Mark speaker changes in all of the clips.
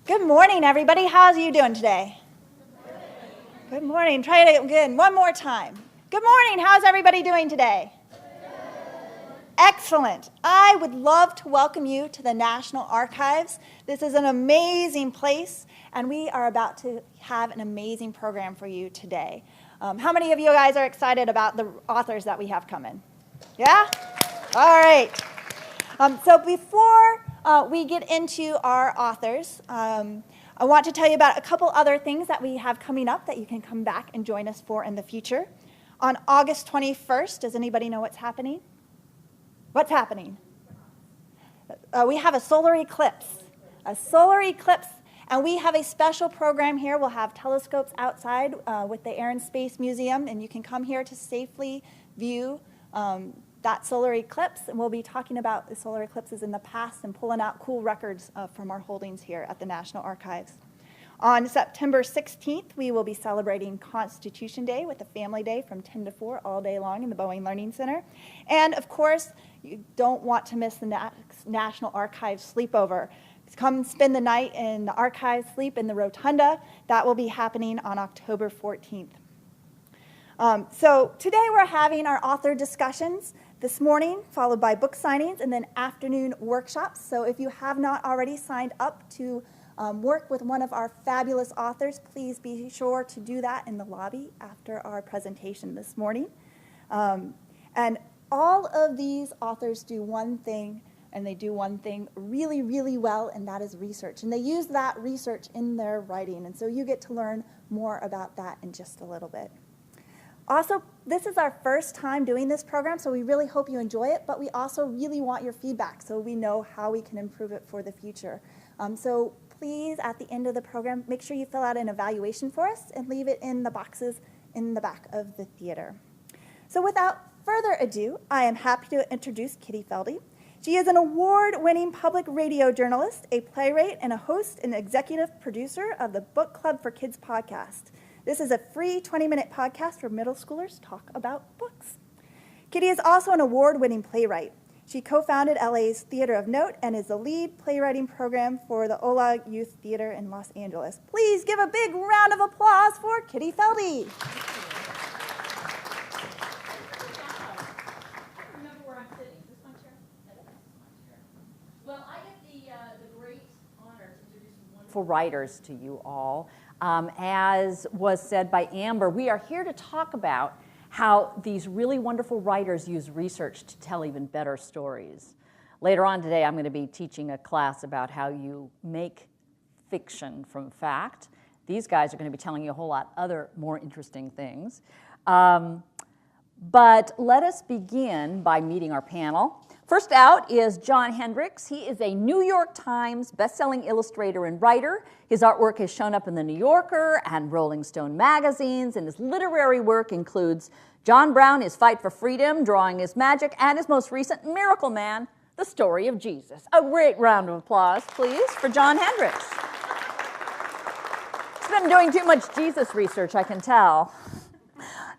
Speaker 1: Good morning, everybody. How's you doing today? Good morning. Try it again one more time. Good morning. How's everybody doing today? Excellent. I would love to welcome you to the National Archives. This is an amazing place, and we are about to have an amazing program for you today. How many of you guys are excited about the authors that we have coming? Yeah? All right. So before we get into our authors, I want to tell you about a couple other things that we have coming up that you can come back and join us for in the future. On August 21st, does anybody know what's happening? What's happening? We have a solar eclipse. And we have a special program here. We'll have telescopes outside with the Air and Space Museum, and you can come here to safely view that solar eclipse. And we'll be talking about the solar eclipses in the past and pulling out cool records from our holdings here at the National Archives. On September 16th, we will be celebrating Constitution Day with a family day from 10 to 4 all day long in the Boeing Learning Center. And, of course, you don't want to miss the National Archives sleepover. Come spend the night in the archives, sleep in the Rotunda. That will be happening on October 14th. So today we're having our author discussions this morning, followed by book signings, and then afternoon workshops. So if you have not already signed up to work with one of our fabulous authors, please be sure to do that in the lobby after our presentation this morning. And all of these authors do one thing, and they do one thing really, really well, and that is research. And they use that research in their writing, and so you get to learn more about that in just a little bit. Also, this is our first time doing this program, so we really hope you enjoy it, but we also really want your feedback so we know how we can improve it for the future. So please, at the end of the program, make sure you fill out an evaluation for us and leave it in the boxes in the back of the theater. So without further ado, I am happy to introduce Kitty Felde. She is an award-winning public radio journalist, a playwright, and a host and executive producer of the Book Club for Kids podcast. This is a free 20-minute podcast where middle schoolers talk about books. Kitty is also an award-winning playwright. She co-founded LA's Theater of Note and is the lead playwriting program for the Ola Youth Theater in Los Angeles. Please give a big round of applause for Kitty Felde.
Speaker 2: Writers to you all. As was said by Amber, we are here to talk about how these really wonderful writers use research to tell even better stories. Later on today, I'm going to be teaching a class about how you make fiction from fact. These guys are going to be telling you a whole lot other more interesting things. But let us begin by meeting our panel. First out is John Hendrix. He is a New York Times bestselling illustrator and writer. His artwork has shown up in The New Yorker and Rolling Stone magazines, and his literary work includes John Brown, His Fight for Freedom, Drawing is Magic, and his most recent Miracle Man, The Story of Jesus. A great round of applause, please, for John Hendrix. He's been doing too much Jesus research, I can tell.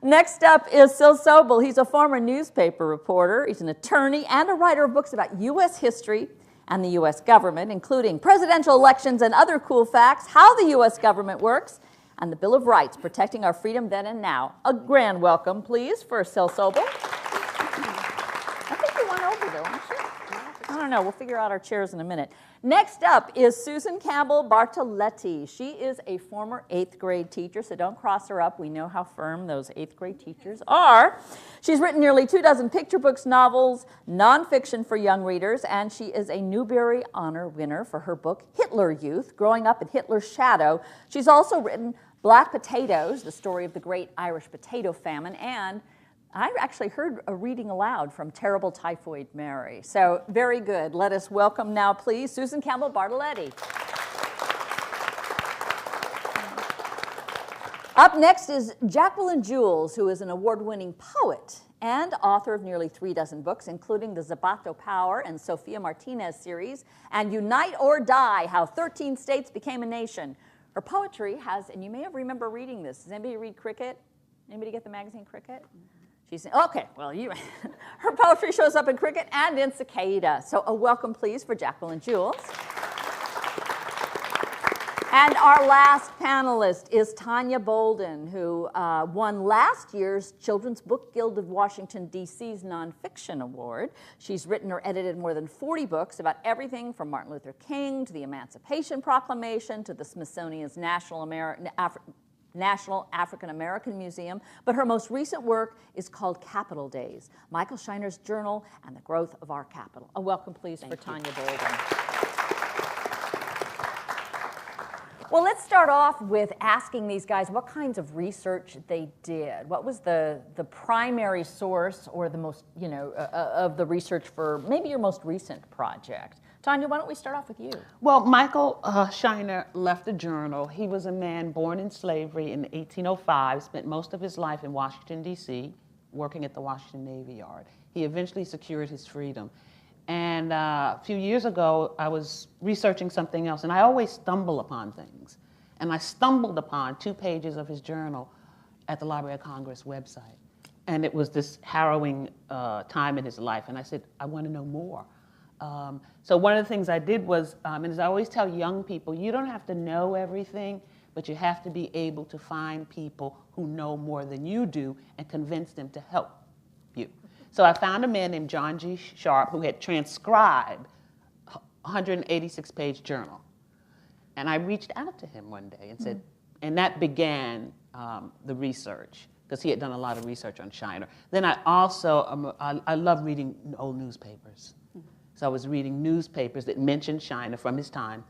Speaker 2: Next up is Syl Sobel. He's a former newspaper reporter. He's an attorney and a writer of books about U.S. history and the U.S. government, including presidential elections and other cool facts, how the U.S. government works, and the Bill of Rights, protecting our freedom then and now. A grand welcome, please, for Syl Sobel. I think you went over there, weren't you? I don't know. We'll figure out our chairs in a minute. Next up is Campbell Bartoletti. She is a former 8th grade teacher, so don't cross her up. We know how firm those 8th grade teachers are. She's written nearly 24 picture books, novels, nonfiction for young readers, and she is a Newbery Honor winner for her book, Hitler Youth, Growing Up in Hitler's Shadow. She's also written Black Potatoes, the story of the great Irish potato famine, and I actually heard a reading aloud from Terrible Typhoid Mary. So very good. Let us welcome now, please, Campbell Bartoletti. Up next is Jacqueline Jules, who is an award-winning poet and author of nearly 36 books, including the Zapato Power and Sofia Martinez series, and Unite or Die, How 13 States Became a Nation. Her poetry has, and you may remember reading this. Does anybody read Cricket? Anybody get the magazine Cricket? She's okay, well, her poetry shows up in Cricket and in Cicada. So a welcome, please, for Jacqueline Jules. And our last panelist is Tonya Bolden, who won last year's Children's Book Guild of Washington, D.C.'s Nonfiction Award. She's written or edited more than 40 books about everything from Martin Luther King to the Emancipation Proclamation to the Smithsonian's National African American Museum, but her most recent work is called Capital Days, Michael Shiner's Journal and the Growth of Our Capital. A welcome, please, for Tonya Bolden. Well, let's start off with asking these guys what kinds of research they did. What was the primary source or the most, of the research for maybe your most recent project? Tonya, why don't we start off with you?
Speaker 3: Well, Michael Shiner left a journal. He was a man born in slavery in 1805, spent most of his life in Washington, D.C., working at the Washington Navy Yard. He eventually secured his freedom. And a few years ago, I was researching something else, and I always stumble upon things. And I stumbled upon 2 pages of his journal at the Library of Congress website. And it was this harrowing time in his life, and I said, I want to know more. So one of the things I did was, and as I always tell young people, you don't have to know everything, but you have to be able to find people who know more than you do and convince them to help you. So I found a man named John G. Sharp who had transcribed a 186-page journal. And I reached out to him one day and said, and that began the research, because he had done a lot of research on Shiner. Then I also, I love reading old newspapers. So I was reading newspapers that mentioned Shiner from his time.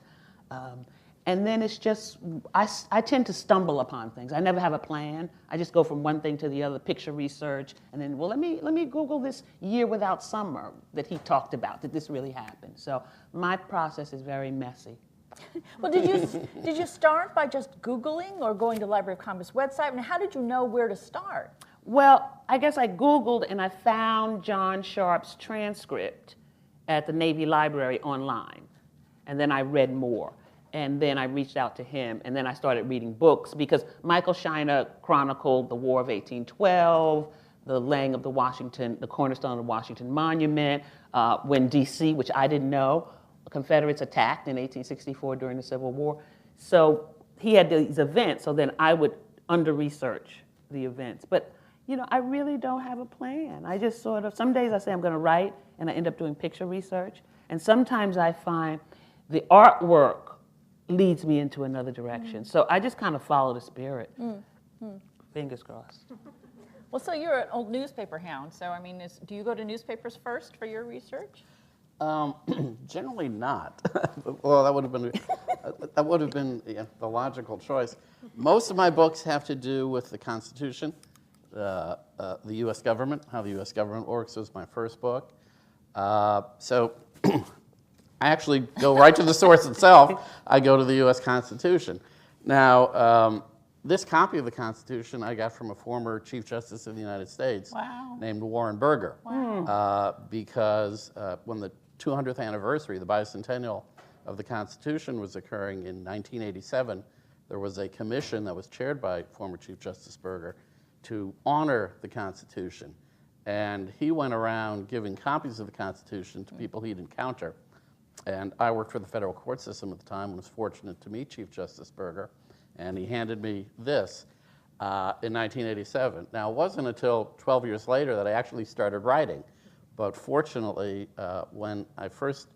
Speaker 3: And then it's just, I tend to stumble upon things. I never have a plan. I just go from one thing to the other, picture research, and then, well, let me Google this year without summer that he talked about, that this really happened. So my process is very messy.
Speaker 2: Well, did you start by just Googling or going to Library of Congress website? And how did you know where to start?
Speaker 3: Well, I guess I Googled and I found John Sharp's transcript at the Navy Library online. And then I read more. And then I reached out to him, and then I started reading books, because Michael Shiner chronicled the War of 1812, the laying of the cornerstone of the Washington Monument, when D.C., which I didn't know, the Confederates attacked in 1864 during the Civil War. So he had these events, so then I would under-research the events. But, I really don't have a plan. I just some days I say I'm going to write, and I end up doing picture research. And sometimes I find the artwork leads me into another direction. So I just kind of follow the spirit. Fingers crossed.
Speaker 2: Well, so you're an old newspaper hound. So, I mean, do you go to newspapers first for your research?
Speaker 4: Generally not. Well, that would have been the logical choice. Most of my books have to do with the Constitution, the U.S. government, how the U.S. government works was my first book. So I actually go right to the source itself. I go to the U.S. Constitution. Now, this copy of the Constitution I got from a former Chief Justice of the United States named Warren Burger. Because when the 200th anniversary, the bicentennial of the Constitution was occurring in 1987, there was a commission that was chaired by former Chief Justice Burger to honor the Constitution. And he went around giving copies of the Constitution to people he'd encounter. And I worked for the federal court system at the time and was fortunate to meet Chief Justice Burger. And he handed me this in 1987. Now, it wasn't until 12 years later that I actually started writing. But fortunately, when I first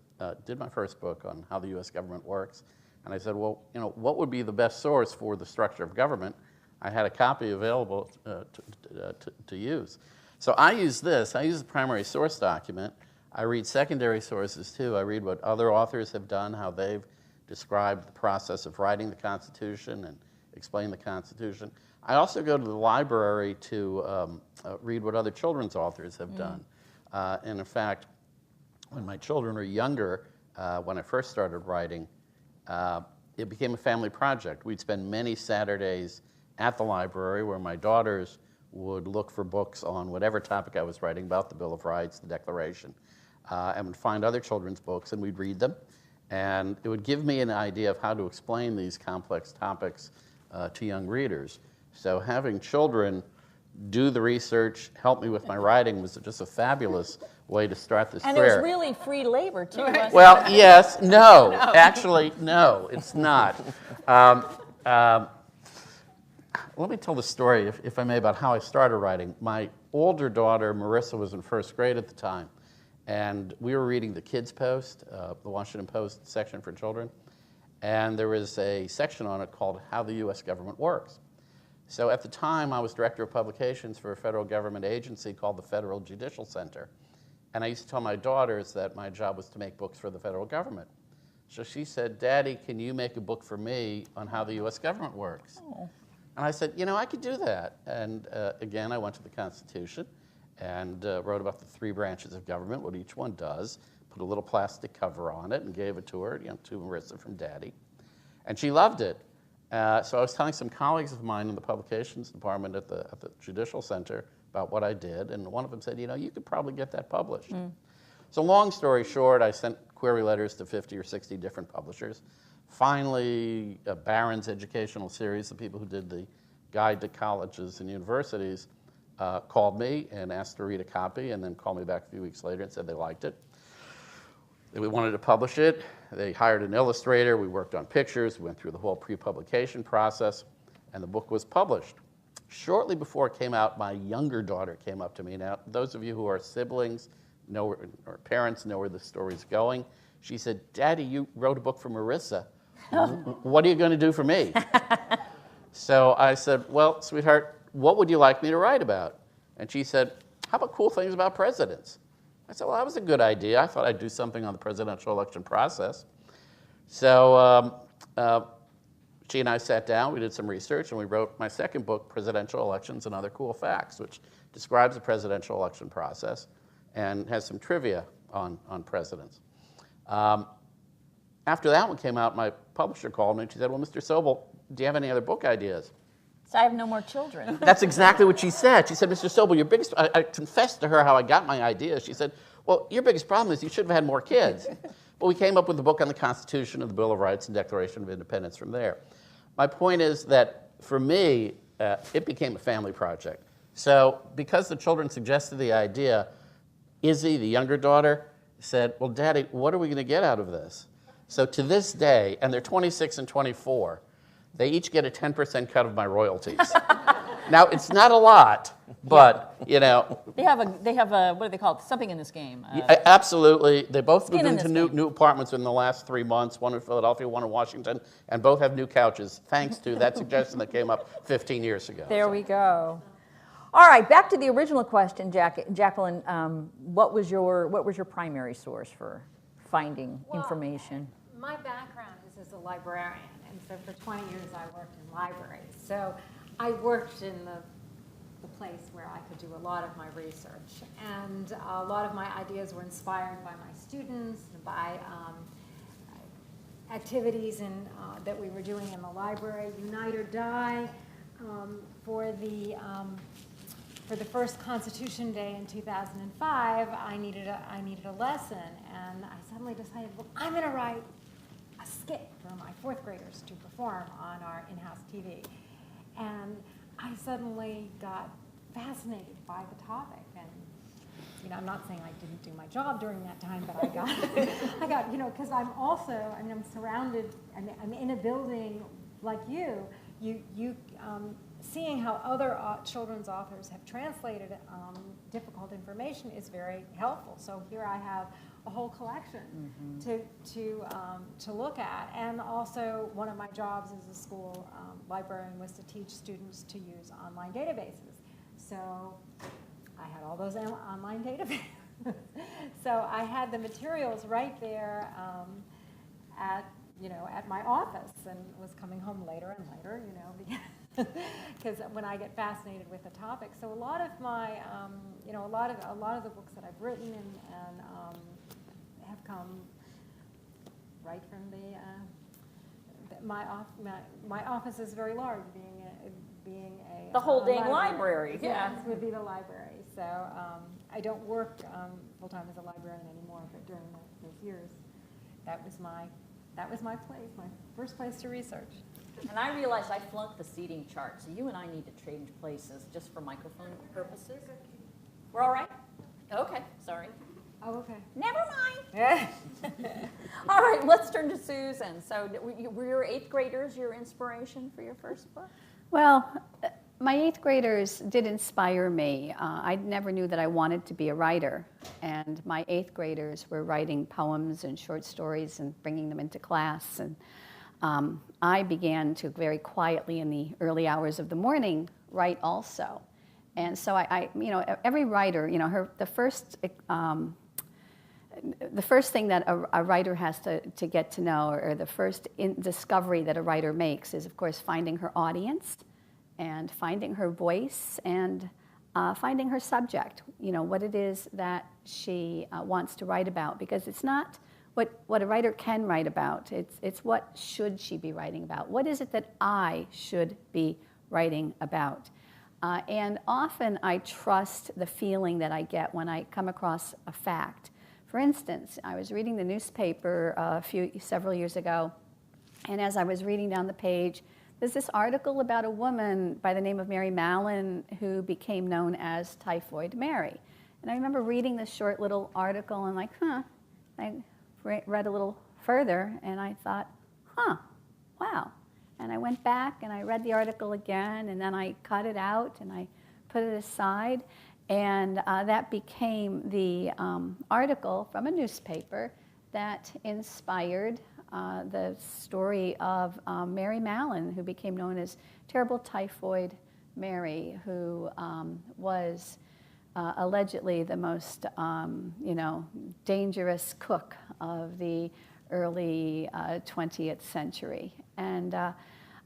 Speaker 4: did my first book on how the U.S. government works, and I said, well, what would be the best source for the structure of government? I had a copy available to use. So I use this. I use the primary source document. I read secondary sources, too. I read what other authors have done, how they've described the process of writing the Constitution and explain the Constitution. I also go to the library to read what other children's authors have done. And in fact, when my children were younger, when I first started writing, it became a family project. We'd spend many Saturdays at the library where my daughters would look for books on whatever topic I was writing about, the Bill of Rights, the Declaration, and would find other children's books, and we'd read them. And it would give me an idea of how to explain these complex topics to young readers. So having children do the research, help me with my writing was just a fabulous way to start this
Speaker 2: And
Speaker 4: career.
Speaker 2: it was really free labor, too, wasn't it?
Speaker 4: Well, yes, no. Actually, no, it's not. Let me tell the story, if I may, about how I started writing. My older daughter, Marissa, was in first grade at the time, and we were reading the Kids Post, the Washington Post section for children, and there was a section on it called How the U.S. Government Works. So at the time, I was director of publications for a federal government agency called the Federal Judicial Center. And I used to tell my daughters that my job was to make books for the federal government. So she said, Daddy, can you make a book for me on how the U.S. government works? Oh. And I said, I could do that. And again, I went to the Constitution and wrote about the 3 branches of government, what each one does, put a little plastic cover on it and gave it to her, to Marissa from Daddy. And she loved it. So I was telling some colleagues of mine in the publications department at the Judicial Center about what I did, and one of them said, you could probably get that published. So long story short, I sent query letters to 50 or 60 different publishers. Finally, Barron's Educational Series, the people who did the guide to colleges and universities, called me and asked to read a copy, and then called me back a few weeks later and said they liked it. We wanted to publish it. They hired an illustrator. We worked on pictures. We went through the whole pre-publication process, and the book was published. Shortly before it came out, my younger daughter came up to me. Now, those of you who are siblings or parents know where the story's going. She said, Daddy, you wrote a book for Marissa. What are you going to do for me? So I said, well, sweetheart, what would you like me to write about? And she said, how about cool things about presidents? I said, well, that was a good idea. I thought I'd do something on the presidential election process. So she and I sat down, we did some research, and we wrote my second book, Presidential Elections and Other Cool Facts, which describes the presidential election process and has some trivia on presidents. After that one came out, my publisher called me and she said, well, Mr. Sobel, do you have any other book ideas?
Speaker 2: So I have no more children.
Speaker 4: That's exactly what she said. She said, Mr. Sobel, your biggest, I confessed to her how I got my ideas. She said, well, your biggest problem is you should have had more kids. But we came up with the book on the Constitution and the Bill of Rights and Declaration of Independence from there. My point is that for me, it became a family project. So because the children suggested the idea, Izzy, the younger daughter, said, well, Daddy, what are we going to get out of this? So to this day, and they're 26 and 24, they each get a 10% cut of my royalties. Now, it's not a lot, but,
Speaker 2: They have a what do they call it? Something in this game.
Speaker 4: Absolutely. They both moved
Speaker 2: Skin in
Speaker 4: into
Speaker 2: this
Speaker 4: new apartments in the last 3 months, one in Philadelphia, one in Washington, and both have new couches, thanks to that suggestion that came up 15 years ago.
Speaker 2: There we go. All right, back to the original question, Jacqueline. What was your primary source for finding information?
Speaker 5: My background is as a librarian, and so for 20 years I worked in libraries. So I worked in the place where I could do a lot of my research, and a lot of my ideas were inspired by my students, by activities that we were doing in the library. Unite or Die, for the first Constitution Day in 2005, I needed a lesson, and I suddenly decided, well, I'm going to write a skit for my 4th graders to perform on our in-house TV. And I suddenly got fascinated by the topic, and I'm not saying I didn't do my job during that time, but I got, because I'm surrounded, I'm in a building like you seeing how other children's authors have translated difficult information is very helpful. So here I have a whole collection to look at. And also, one of my jobs as a school librarian was to teach students to use online databases. So I had all those online databases. So I had the materials right there at my office, and was coming home later and later, because when I get fascinated with the topic. So a lot of my, a lot of the books that I've written and have come right from my office is very large, being a
Speaker 2: the whole dang library.
Speaker 5: Yeah, this would be the library. So I don't work full time as a librarian anymore, but during those years, that was my place, my first place to research.
Speaker 2: And I realized I flunked the seating chart, so you and I need to change places just for microphone purposes. We're all right? Okay, sorry.
Speaker 5: Oh, okay.
Speaker 2: Never mind. All right, let's turn to Susan. So were your 8th graders your inspiration for your first book?
Speaker 6: Well, my 8th graders did inspire me. I never knew that I wanted to be a writer, and my 8th graders were writing poems and short stories and bringing them into class. And I began to very quietly in the early hours of the morning write also. And so every writer, the first thing that a writer has to get to know, or the first discovery that a writer makes, is, of course, finding her audience and finding her voice and finding her subject, what it is that she wants to write about. Because it's not what a writer can write about, it's what should she be writing about. What is it that I should be writing about? And often I trust the feeling that I get when I come across a fact. For instance, I was reading the newspaper several years ago, and as I was reading down the page, there's this article about a woman by the name of Mary Mallon who became known as Typhoid Mary. And I remember reading this short little article and I read a little further and I thought, wow. And I went back and I read the article again, and then I cut it out and I put it aside. And that became the article from a newspaper that inspired the story of Mary Mallon, who became known as Terrible Typhoid Mary, who was allegedly the most dangerous cook of the early 20th century. And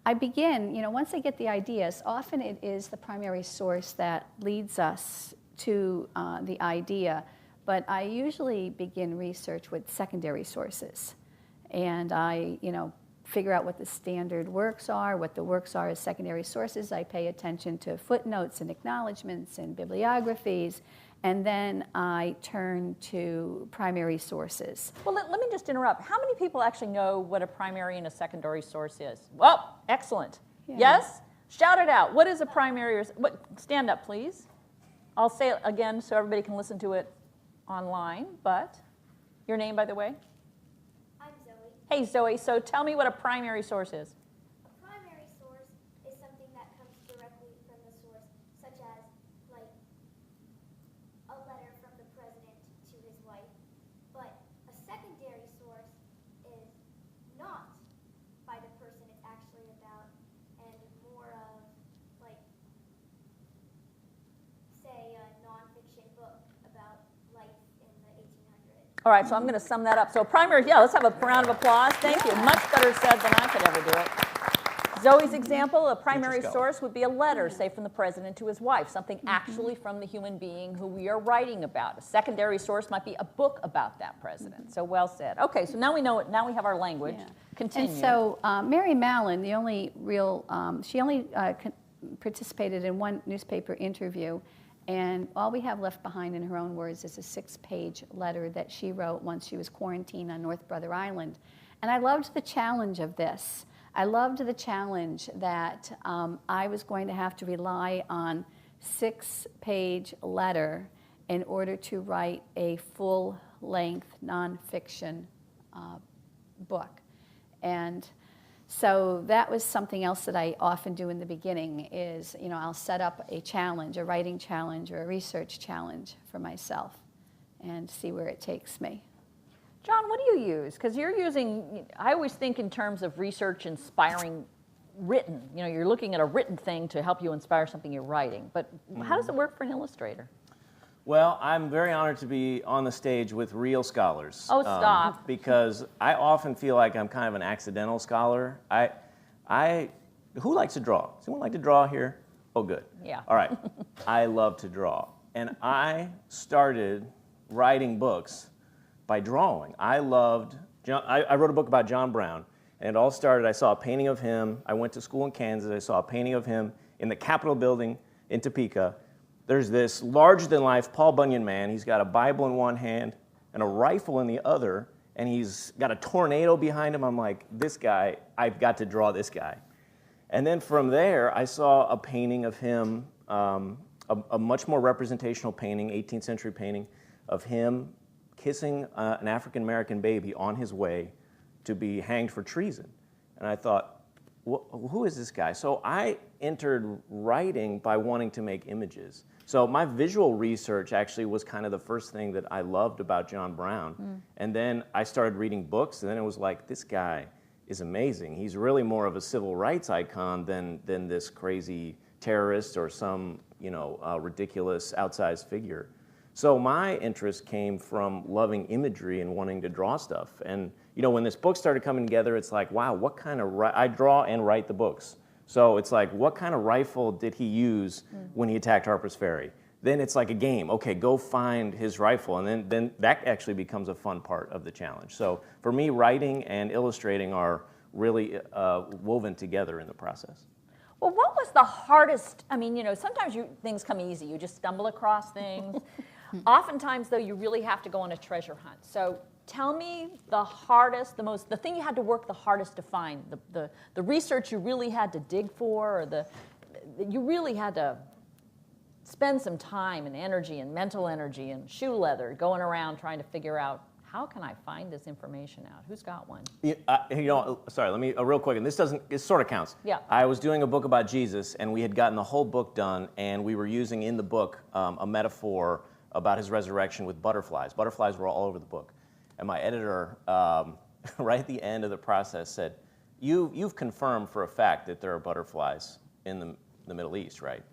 Speaker 6: I begin, once I get the ideas, often it is the primary source that leads us to the idea, but I usually begin research with secondary sources. And I, figure out what the standard works are, what the works are as secondary sources. I pay attention to footnotes and acknowledgments and bibliographies, and then I turn to primary sources.
Speaker 2: Well, let me just interrupt. How many people actually know what a primary and a secondary source is? Well, excellent. Yeah. Yes? Shout it out. What is a primary? Stand up, please. I'll say it again so everybody can listen to it online, but your name, by the way?
Speaker 7: I'm Zoe.
Speaker 2: Hey, Zoe. So tell me what a primary source is.
Speaker 7: A primary source is something that comes directly from the source, such as, like, a letter from the president to his wife. But a secondary source is not by the person it's actually about, and more of, like, say, a nonfiction book about life in the 1800s.
Speaker 2: All right, so I'm going to sum that up. So primary, let's have a round of applause. Thank you. Much better said than I could ever do it. Zoe's example, a primary source would be a letter, say, from the president to his wife, something actually from the human being who we are writing about. A secondary source might be a book about that president. So well said. Okay, so now we know it. Now we have our language. Yeah. Continue.
Speaker 6: And so Mary Mallon, the only real, she only participated in one newspaper interview, and all we have left behind, in her own words, is a 6-page letter that she wrote once she was quarantined on North Brother Island. And I loved the challenge of this. I loved the challenge that I was going to have to rely on 6-page letter in order to write a full-length nonfiction book. And so that was something else that I often do in the beginning is, I'll set up a challenge, a writing challenge or a research challenge for myself and see where it takes me.
Speaker 2: John, what do you use? Because you're using, I always think in terms of research inspiring written. You're looking at a written thing to help you inspire something you're writing. But how does it work for an illustrator?
Speaker 8: Well, I'm very honored to be on the stage with real scholars.
Speaker 2: Oh, stop.
Speaker 8: Because I often feel like I'm kind of an accidental scholar. Who likes to draw? Does anyone like to draw here? Oh, good.
Speaker 2: Yeah.
Speaker 8: All right. I love to draw. And I started writing books by drawing. I wrote a book about John Brown, and it all started, I saw a painting of him. I went to school in Kansas. I saw a painting of him in the Capitol building in Topeka. There's this larger-than-life Paul Bunyan man. He's got a Bible in one hand and a rifle in the other, and he's got a tornado behind him. I'm like, this guy, I've got to draw this guy. And then from there, I saw a painting of him, a much more representational painting, 18th century painting, of him kissing an African-American baby on his way to be hanged for treason. And I thought, who is this guy? So I entered writing by wanting to make images. So my visual research actually was kind of the first thing that I loved about John Brown. And then I started reading books, and then it was like, this guy is amazing. He's really more of a civil rights icon than this crazy terrorist or some, ridiculous outsized figure. So my interest came from loving imagery and wanting to draw stuff. And when this book started coming together, it's like, wow, what kind of I draw and write the books. So it's like, what kind of rifle did he use when he attacked Harper's Ferry? Then it's like a game. Okay, go find his rifle, and then that actually becomes a fun part of the challenge. So for me, writing and illustrating are really woven together in the process.
Speaker 2: Well, what was the hardest? I mean, sometimes things come easy. You just stumble across things. Oftentimes, though, you really have to go on a treasure hunt. So tell me the hardest, the thing you had to work the hardest to find, the research you really had to dig for, or you really had to spend some time and energy and mental energy and shoe leather going around trying to figure out, how can I find this information out? Who's got one?
Speaker 8: Sorry, let me, real quick, and it sort of counts.
Speaker 2: Yeah.
Speaker 8: I was doing a book about Jesus, and we had gotten the whole book done, and we were using in the book a metaphor about his resurrection with butterflies. Butterflies were all over the book. And my editor, right at the end of the process, said, you've confirmed for a fact that there are butterflies in the Middle East, right?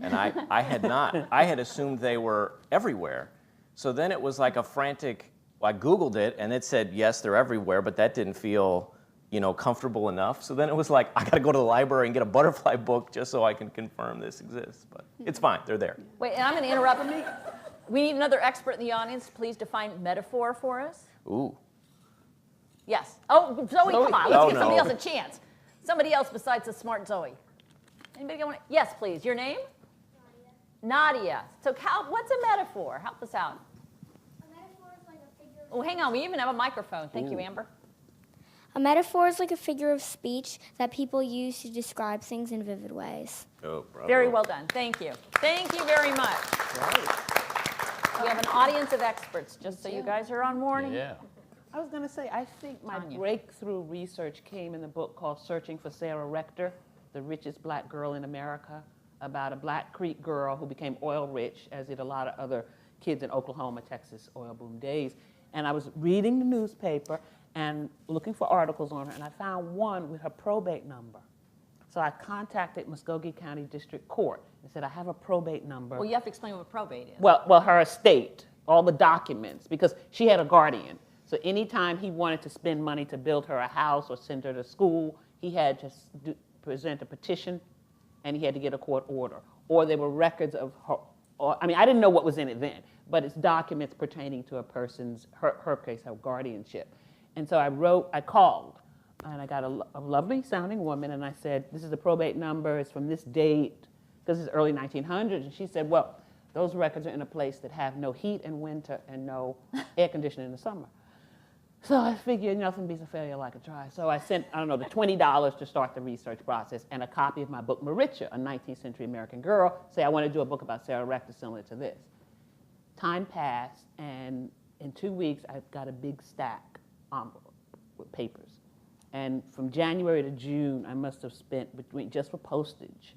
Speaker 8: And I had not. I had assumed they were everywhere. So then it was like a frantic, I Googled it, and it said, yes, they're everywhere, but that didn't feel, comfortable enough. So then it was like, I got to go to the library and get a butterfly book just so I can confirm this exists. But it's fine, they're there.
Speaker 2: Wait, and I'm going to interrupt. We need another expert in the audience. Please define metaphor for us.
Speaker 8: Ooh.
Speaker 2: Yes. Oh, Zoe, come on. Let's
Speaker 8: Oh,
Speaker 2: give somebody
Speaker 8: no.
Speaker 2: else a chance. Somebody else besides the smart Zoe. Anybody want to? Yes, please. Your name? Nadia. So what's a metaphor? Help us out.
Speaker 7: A metaphor is like a figure of
Speaker 2: Oh, hang on. We even have a microphone. Thank you, Amber.
Speaker 9: A metaphor is like a figure of speech that people use to describe things in vivid ways.
Speaker 8: Oh, bravo.
Speaker 2: Very well done. Thank you. Thank you very much. We have an audience of experts, just so you guys are on warning.
Speaker 4: Yeah.
Speaker 3: I was going to say, I think my
Speaker 2: Tonya.
Speaker 3: breakthrough research came in the book called Searching for Sarah Rector, the richest black girl in America, about a Black Creek girl who became oil rich, as did a lot of other kids in Oklahoma, Texas, oil boom days. And I was reading the newspaper and looking for articles on her, and I found one with her probate number. So I contacted Muskogee County District Court and said, I have a probate number.
Speaker 2: Well, you have to explain what probate is.
Speaker 3: Well, her estate, all the documents, because she had a guardian. So anytime he wanted to spend money to build her a house or send her to school, he had to present a petition, and he had to get a court order. Or there were records of her, I didn't know what was in it then, but it's documents pertaining to a person's, her case, her guardianship. And so I called, and I got a lovely sounding woman, and I said, this is the probate number, it's from this date, because it's early 1900s. And she said, well, those records are in a place that have no heat in winter and no air conditioning in the summer. So I figured nothing beats a failure like a try. So I sent, the $20 to start the research process and a copy of my book, Maritcha, a 19th century American girl, say I want to do a book about Sarah Rector similar to this. Time passed, and in 2 weeks, I got a big stack with papers. And from January to June, I must have spent just for postage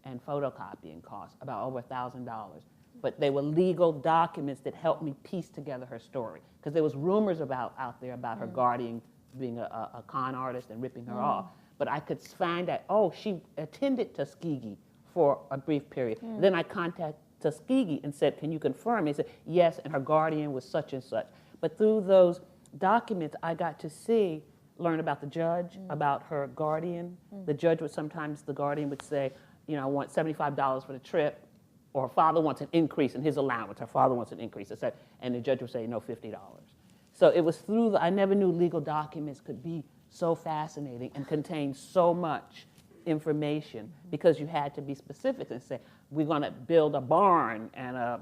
Speaker 3: and photocopying costs, about over $1,000. But they were legal documents that helped me piece together her story. Because there was rumors out there about her guardian being a con artist and ripping her off. But I could find out, she attended Tuskegee for a brief period. Then I contacted Tuskegee and said, can you confirm? He said, yes, and her guardian was such and such. But through those documents, I got to learn about the judge, about her guardian. The judge would sometimes, the guardian would say, I want $75 for the trip, or her father wants an increase in his allowance. Her father wants an increase, and the judge would say, no, $50. So it was through I never knew legal documents could be so fascinating and contain so much information, because you had to be specific and say, we're going to build a barn and a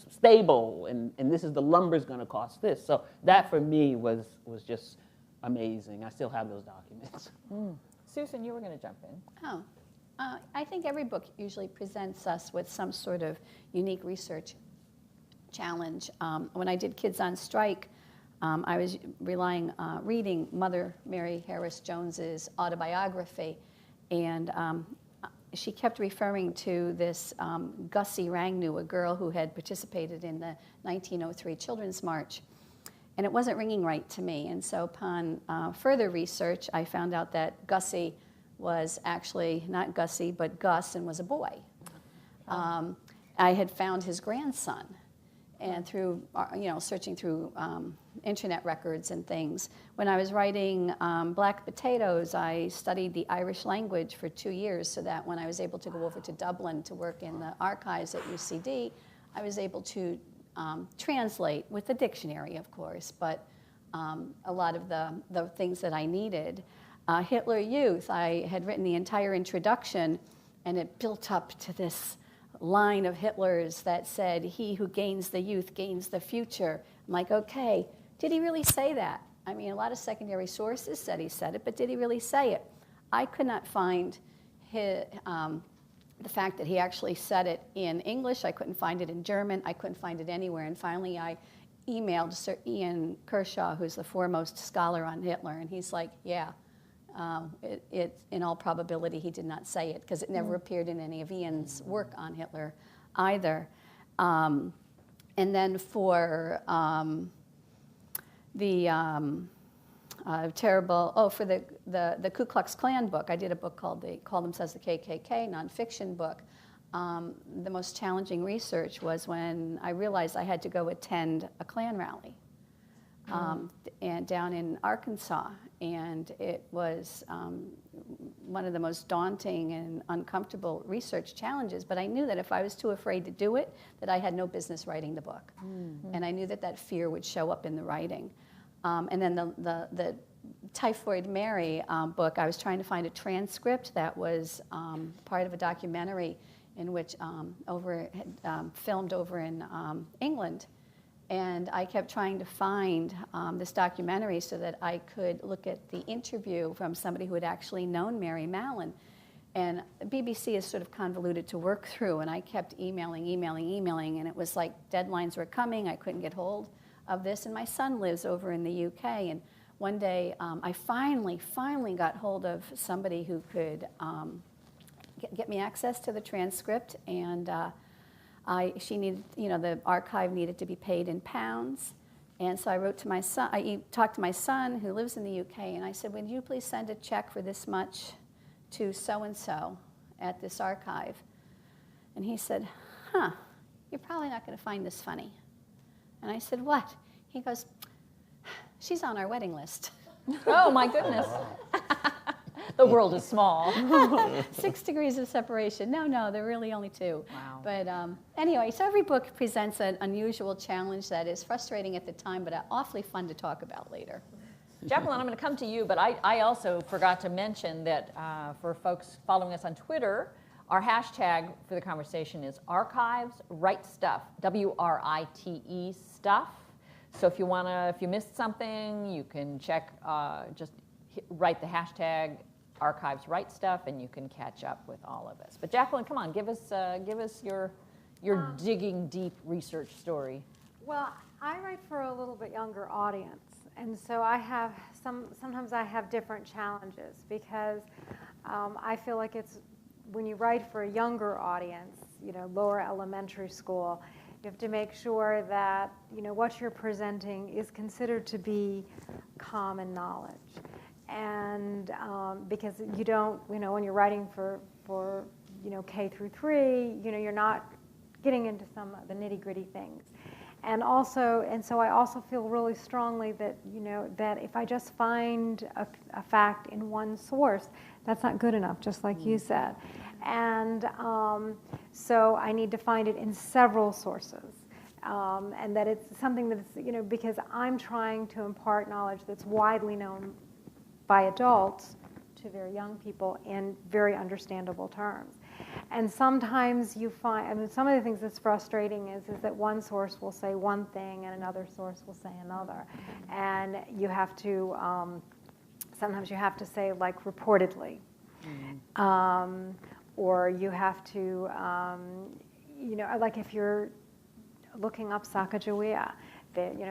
Speaker 3: stable, and this is the lumber's going to cost this. So that for me was just amazing. I still have those documents.
Speaker 2: Susan, you were going to jump in.
Speaker 6: Oh, I think every book usually presents us with some sort of unique research challenge. When I did Kids on Strike, I was reading Mother Mary Harris Jones's autobiography, and she kept referring to this Gussie Rangnu, a girl who had participated in the 1903 Children's March. And it wasn't ringing right to me. And so upon further research, I found out that Gussie was actually not Gussie, but Gus, and was a boy. I had found his grandson. And through, searching through internet records and things. When I was writing Black Potatoes, I studied the Irish language for 2 years so that when I was able to go over to Dublin to work in the archives at UCD, I was able to translate with the dictionary, of course, but a lot of the things that I needed. Hitler Youth, I had written the entire introduction, and it built up to this line of Hitler's that said, "He who gains the youth gains the future." I'm like, okay, did he really say that? I mean, a lot of secondary sources said he said it, but did he really say it? I could not find the fact that he actually said it in English. I couldn't find it in German. I couldn't find it anywhere. And finally, I emailed Sir Ian Kershaw, who's the foremost scholar on Hitler, and he's like, yeah, in all probability, he did not say it, because it never appeared in any of Ian's work on Hitler either. And then for for the Ku Klux Klan book, I did a book called They Call Themselves the KKK, nonfiction book. The most challenging research was when I realized I had to go attend a Klan rally and down in Arkansas. And it was one of the most daunting and uncomfortable research challenges. But I knew that if I was too afraid to do it, that I had no business writing the book. Mm-hmm. And I knew that that fear would show up in the writing. And then the Typhoid Mary book, I was trying to find a transcript that was part of a documentary in which filmed over in England. And I kept trying to find this documentary so that I could look at the interview from somebody who had actually known Mary Mallon. And BBC is sort of convoluted to work through, and I kept emailing, and it was like deadlines were coming. I couldn't get hold of this, and my son lives over in the UK. And one day, I finally got hold of somebody who could get me access to the transcript, and she needed, the archive needed to be paid in pounds. And so I wrote to my son, I talked to my son who lives in the UK, and I said, would you please send a check for this much to so-and-so at this archive? And he said, you're probably not going to find this funny. And I said, what? He goes, she's on our wedding list.
Speaker 2: Oh, my goodness. The world is small.
Speaker 6: 6 degrees of separation. No, they're really only 2.
Speaker 2: Wow.
Speaker 6: But anyway, so every book presents an unusual challenge that is frustrating at the time, but awfully fun to talk about later.
Speaker 2: Jacqueline, I'm going to come to you, but I also forgot to mention that for folks following us on Twitter, our hashtag for the conversation is Archives Write Stuff, WRITE stuff. So if you missed something, you can check, write the hashtag Archives Write Stuff, and you can catch up with all of us. But Jacqueline, come on, give us your digging deep research story.
Speaker 5: Well, I write for a little bit younger audience, and so sometimes I have different challenges because I feel like it's when you write for a younger audience, lower elementary school, you have to make sure that what you're presenting is considered to be common knowledge. And because you don't, when you're writing for K through 3, you're not getting into some of the nitty-gritty things. And so I also feel really strongly that, that if I just find a fact in one source, that's not good enough, just like you said. And so I need to find it in several sources. And that it's something that's, because I'm trying to impart knowledge that's widely known by adults to very young people in very understandable terms. And sometimes you find, some of the things that's frustrating is that one source will say one thing and another source will say another. And you have to sometimes you have to say, like, reportedly. Or you have to, like if you're looking up Sacagawea,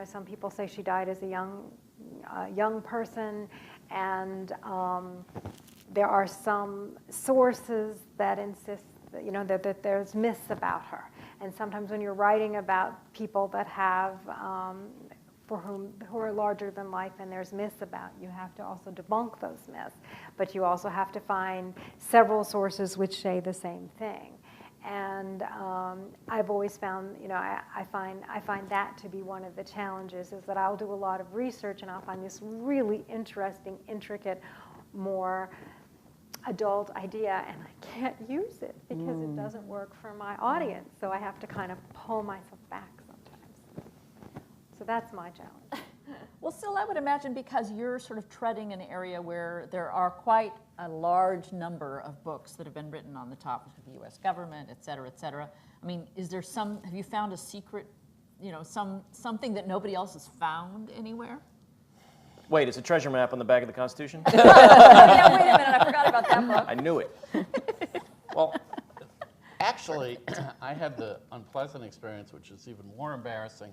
Speaker 5: some people say she died as a young person, and there are some sources that insist that there's myths about her. And sometimes when you're writing about people that have, who are larger than life and there's myths about, you have to also debunk those myths. But you also have to find several sources which say the same thing. And I've always found, I find that to be one of the challenges, is that I'll do a lot of research and I'll find this really interesting, intricate, more adult idea, and I can't use it because it doesn't work for my audience. So I have to kind of pull myself back sometimes. So that's my challenge.
Speaker 2: Well, Syl, I would imagine because you're sort of treading an area where there are quite a large number of books that have been written on the topic of the U.S. government, et cetera, et cetera. I mean, have you found a secret, something that nobody else has found anywhere?
Speaker 8: Wait, it's a treasure map on the back of the Constitution?
Speaker 2: Wait a minute, I forgot about that book.
Speaker 8: I knew it.
Speaker 4: Well, actually, I had the unpleasant experience, which is even more embarrassing,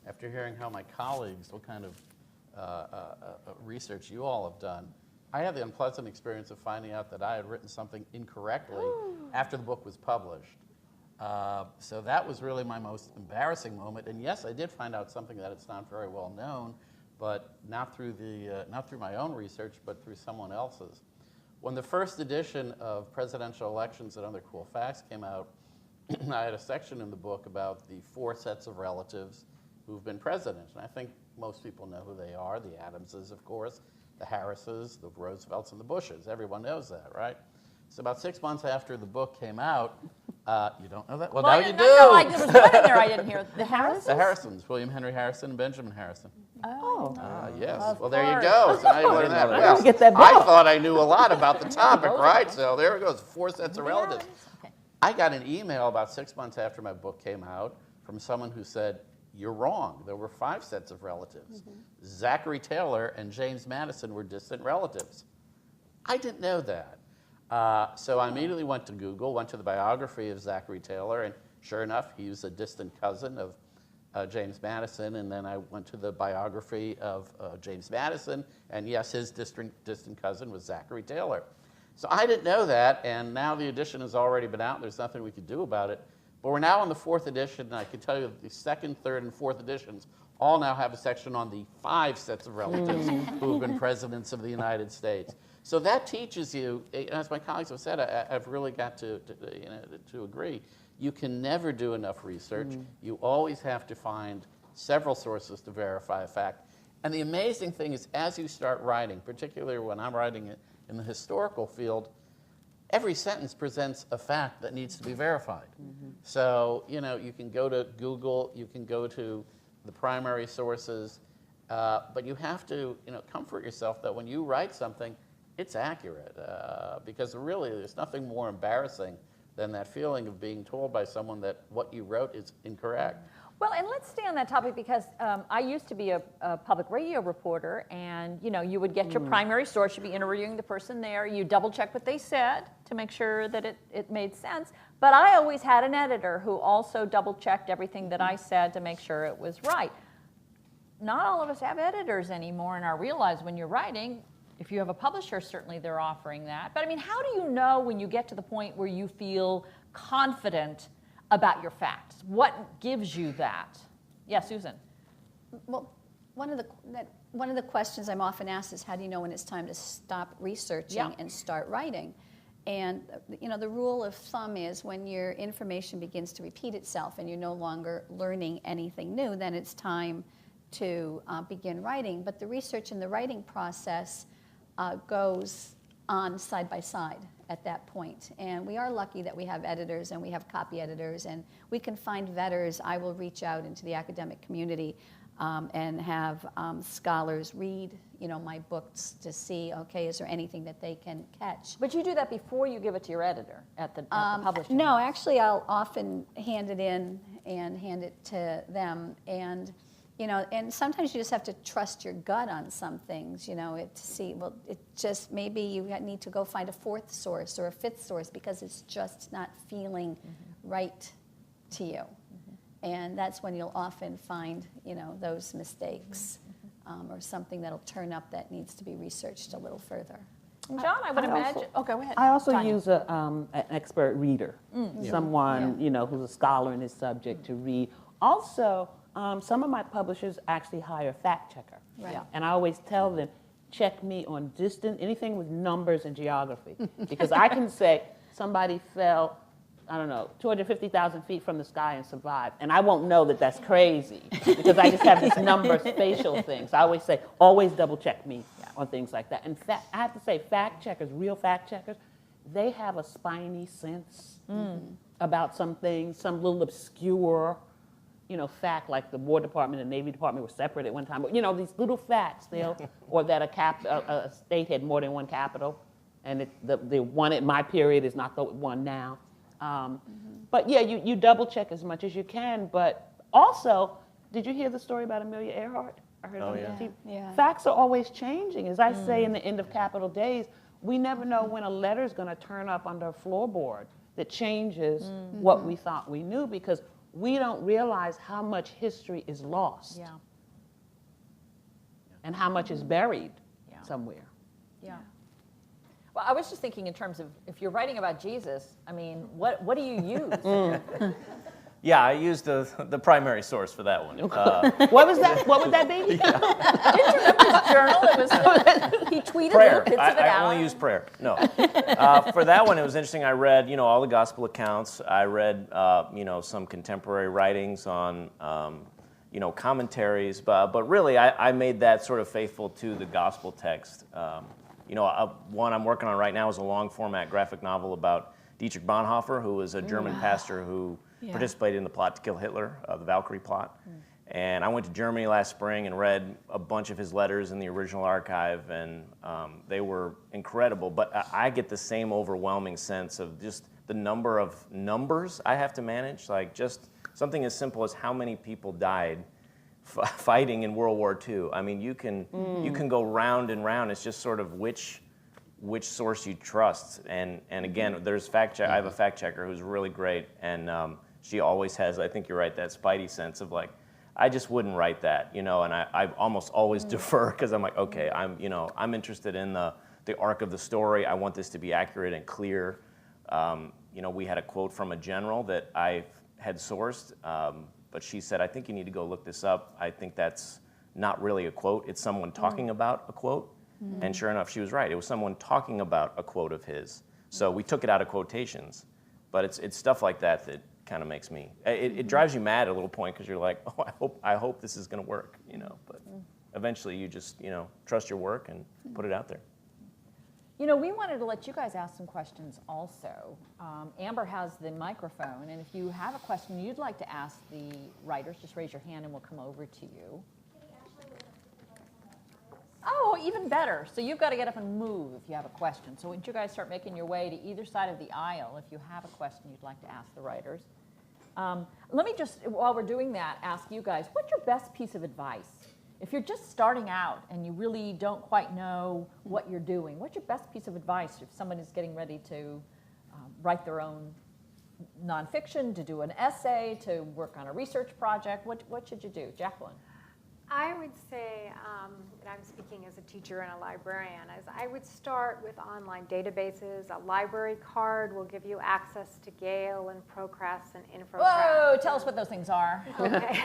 Speaker 4: after hearing how my colleagues, what kind of research you all have done. I had the unpleasant experience of finding out that I had written something incorrectly after the book was published. So that was really my most embarrassing moment. And yes, I did find out something that it's not very well known, but not through my own research, but through someone else's. When the first edition of Presidential Elections and Other Cool Facts came out, I had a section in the book about the 4 sets of relatives who've been president. And I think most people know who they are: the Adamses, of course, the Harrises, the Roosevelts, and the Bushes. Everyone knows that, right? So about 6 months after the book came out, you don't know that? Well, now you do.
Speaker 2: No, there was one in there I didn't hear. The Harrisons?
Speaker 4: The Harrisons, William Henry Harrison and Benjamin Harrison.
Speaker 2: Oh.
Speaker 4: Yes. Well, there you go. So now you learn that.
Speaker 8: know that.
Speaker 4: Well,
Speaker 2: Get that
Speaker 4: I
Speaker 2: book.
Speaker 4: thought I knew a lot about the topic, right? So there it goes, 4 sets of relatives.
Speaker 2: Okay.
Speaker 4: I got an email about 6 months after my book came out from someone who said, "You're wrong. There were 5 sets of relatives. Zachary Taylor and James Madison were distant relatives." I didn't know that. So I immediately went to Google, went to the biography of Zachary Taylor, and sure enough, he was a distant cousin of James Madison. And then I went to the biography of James Madison, and yes, his distant cousin was Zachary Taylor. So I didn't know that, and now the edition has already been out, and there's nothing we could do about it. But we're now on the 4th edition, and I can tell you that the 2nd, 3rd, and 4th editions all now have a section on the 5 sets of relatives who have been presidents of the United States. So that teaches you, as my colleagues have said, I've really got to agree, you can never do enough research. You always have to find several sources to verify a fact. And the amazing thing is, as you start writing, particularly when I'm writing it in the historical field, every sentence presents a fact that needs to be verified. So, you can go to Google, you can go to the primary sources, but you have to, comfort yourself that when you write something, it's accurate, because really there's nothing more embarrassing than that feeling of being told by someone that what you wrote is incorrect.
Speaker 2: Well, and let's stay on that topic because I used to be a public radio reporter, and you would get your primary source, you'd be interviewing the person there, you double check what they said to make sure that it made sense. But I always had an editor who also double checked everything that I said to make sure it was right. Not all of us have editors anymore, and I realize when you're writing, if you have a publisher, certainly they're offering that. But I mean, how do you know when you get to the point where you feel confident about your facts? What gives you that? Yeah, Susan.
Speaker 6: Well, one of the questions I'm often asked is, how do you know when it's time to stop researching and start writing? And the rule of thumb is when your information begins to repeat itself and you're no longer learning anything new, then it's time to begin writing. But the research and the writing process goes on side by side at that point. And we are lucky that we have editors and we have copy editors, and we can find vetters. I will reach out into the academic community and have scholars read my books to see, okay, is there anything that they can catch?
Speaker 2: But you do that before you give it to your editor at the publishing?
Speaker 6: No, actually I'll often hand it in and hand it to them. And You know, and sometimes you just have to trust your gut on some things, you know, to see, well, it just, maybe you need to go find a fourth source or a fifth source because it's just not feeling right to you. And that's when you'll often find, you know, those mistakes or something that'll turn up that needs to be researched a little further.
Speaker 2: John, I would imagine. Oh, go ahead.
Speaker 3: I also
Speaker 2: Tonya.
Speaker 3: use an expert reader, someone you know who's a scholar in this subject to read. Also, some of my publishers actually hire a fact checker,
Speaker 6: Right.
Speaker 3: and I always tell them, check me on distance, anything with numbers and geography, because I can say somebody fell, I don't know, 250,000 feet from the sky and survived, and I won't know that that's crazy because I just have these number spatial things. I always say, always double check me on things like that. In fact, I have to say, fact checkers, real fact checkers, they have a spiny sense about some things, some little obscure, you know, fact, like the War Department and Navy Department were separate at one time. But, you know, these little facts, or that a state had more than one capital, and the one at my period is not the one now. But yeah, you double check as much as you can. But also, did you hear the story about Amelia Earhart? I heard on TV.
Speaker 6: Yeah.
Speaker 3: Facts are always changing. As I say in the End of Capital Days, we never know when a letter is going to turn up under a floorboard that changes what we thought we knew, because we don't realize how much history is lost and how much is buried somewhere.
Speaker 2: Yeah. Well, I was just thinking in terms of, if you're writing about Jesus, I mean, what do you use?
Speaker 8: Yeah, I used the primary source for that one.
Speaker 3: What was that? What would that be?
Speaker 2: Didn't you remember his journal? It was, he tweeted little
Speaker 8: Prayer.
Speaker 2: bits of it
Speaker 8: I
Speaker 2: out.
Speaker 8: only use prayer. No. For that one, it was interesting. I read, you know, all the gospel accounts. I read, you know, some contemporary writings on, you know, commentaries. But really, I made that sort of faithful to the gospel text. You know, one I'm working on right now is a long format graphic novel about Dietrich Bonhoeffer, who was a German pastor who participated in the plot to kill Hitler, the Valkyrie plot. And I went to Germany last spring and read a bunch of his letters in the original archive, and they were incredible. But I get the same overwhelming sense of just the number of numbers I have to manage, like just something as simple as how many people died fighting in World War II. I mean, you can go round and round. It's just sort of which source you trust. And again, there's fact check. I have a fact checker who's really great, and she always has, I think you're right, that spidey sense of like, I just wouldn't write that, you know, and I almost always defer, because I'm like, okay, I'm interested in the arc of the story. I want this to be accurate and clear. You know, we had a quote from a general that I had sourced, but she said, I think you need to go look this up. I think that's not really a quote. It's someone talking about a quote. And sure enough, she was right. It was someone talking about a quote of his. So we took it out of quotations. But it's stuff like that that kind of makes me, it drives you mad at a little point, because you're like, oh, I hope this is going to work, you know. But eventually you just, you know, trust your work and put it out there.
Speaker 2: You know, we wanted to let you guys ask some questions also. Amber has the microphone, and if you have a question you'd like to ask the writers, just raise your hand and we'll come over to you. Oh, even better. So you've got to get up and move if you have a question. So once you guys start making your way to either side of the aisle, if you have a question you'd like to ask the writers. Let me just, while we're doing that, ask you guys, what's your best piece of advice? If you're just starting out and you really don't quite know what you're doing, what's your best piece of advice if someone is getting ready to write their own nonfiction, to do an essay, to work on a research project? What should you do? Jacqueline?
Speaker 5: I would say, and I'm speaking as a teacher and a librarian, as I would start with online databases. A library card will give you access to Gale and Procrest and InfoTrack.
Speaker 2: Whoa, tell us what those things are.
Speaker 5: Okay.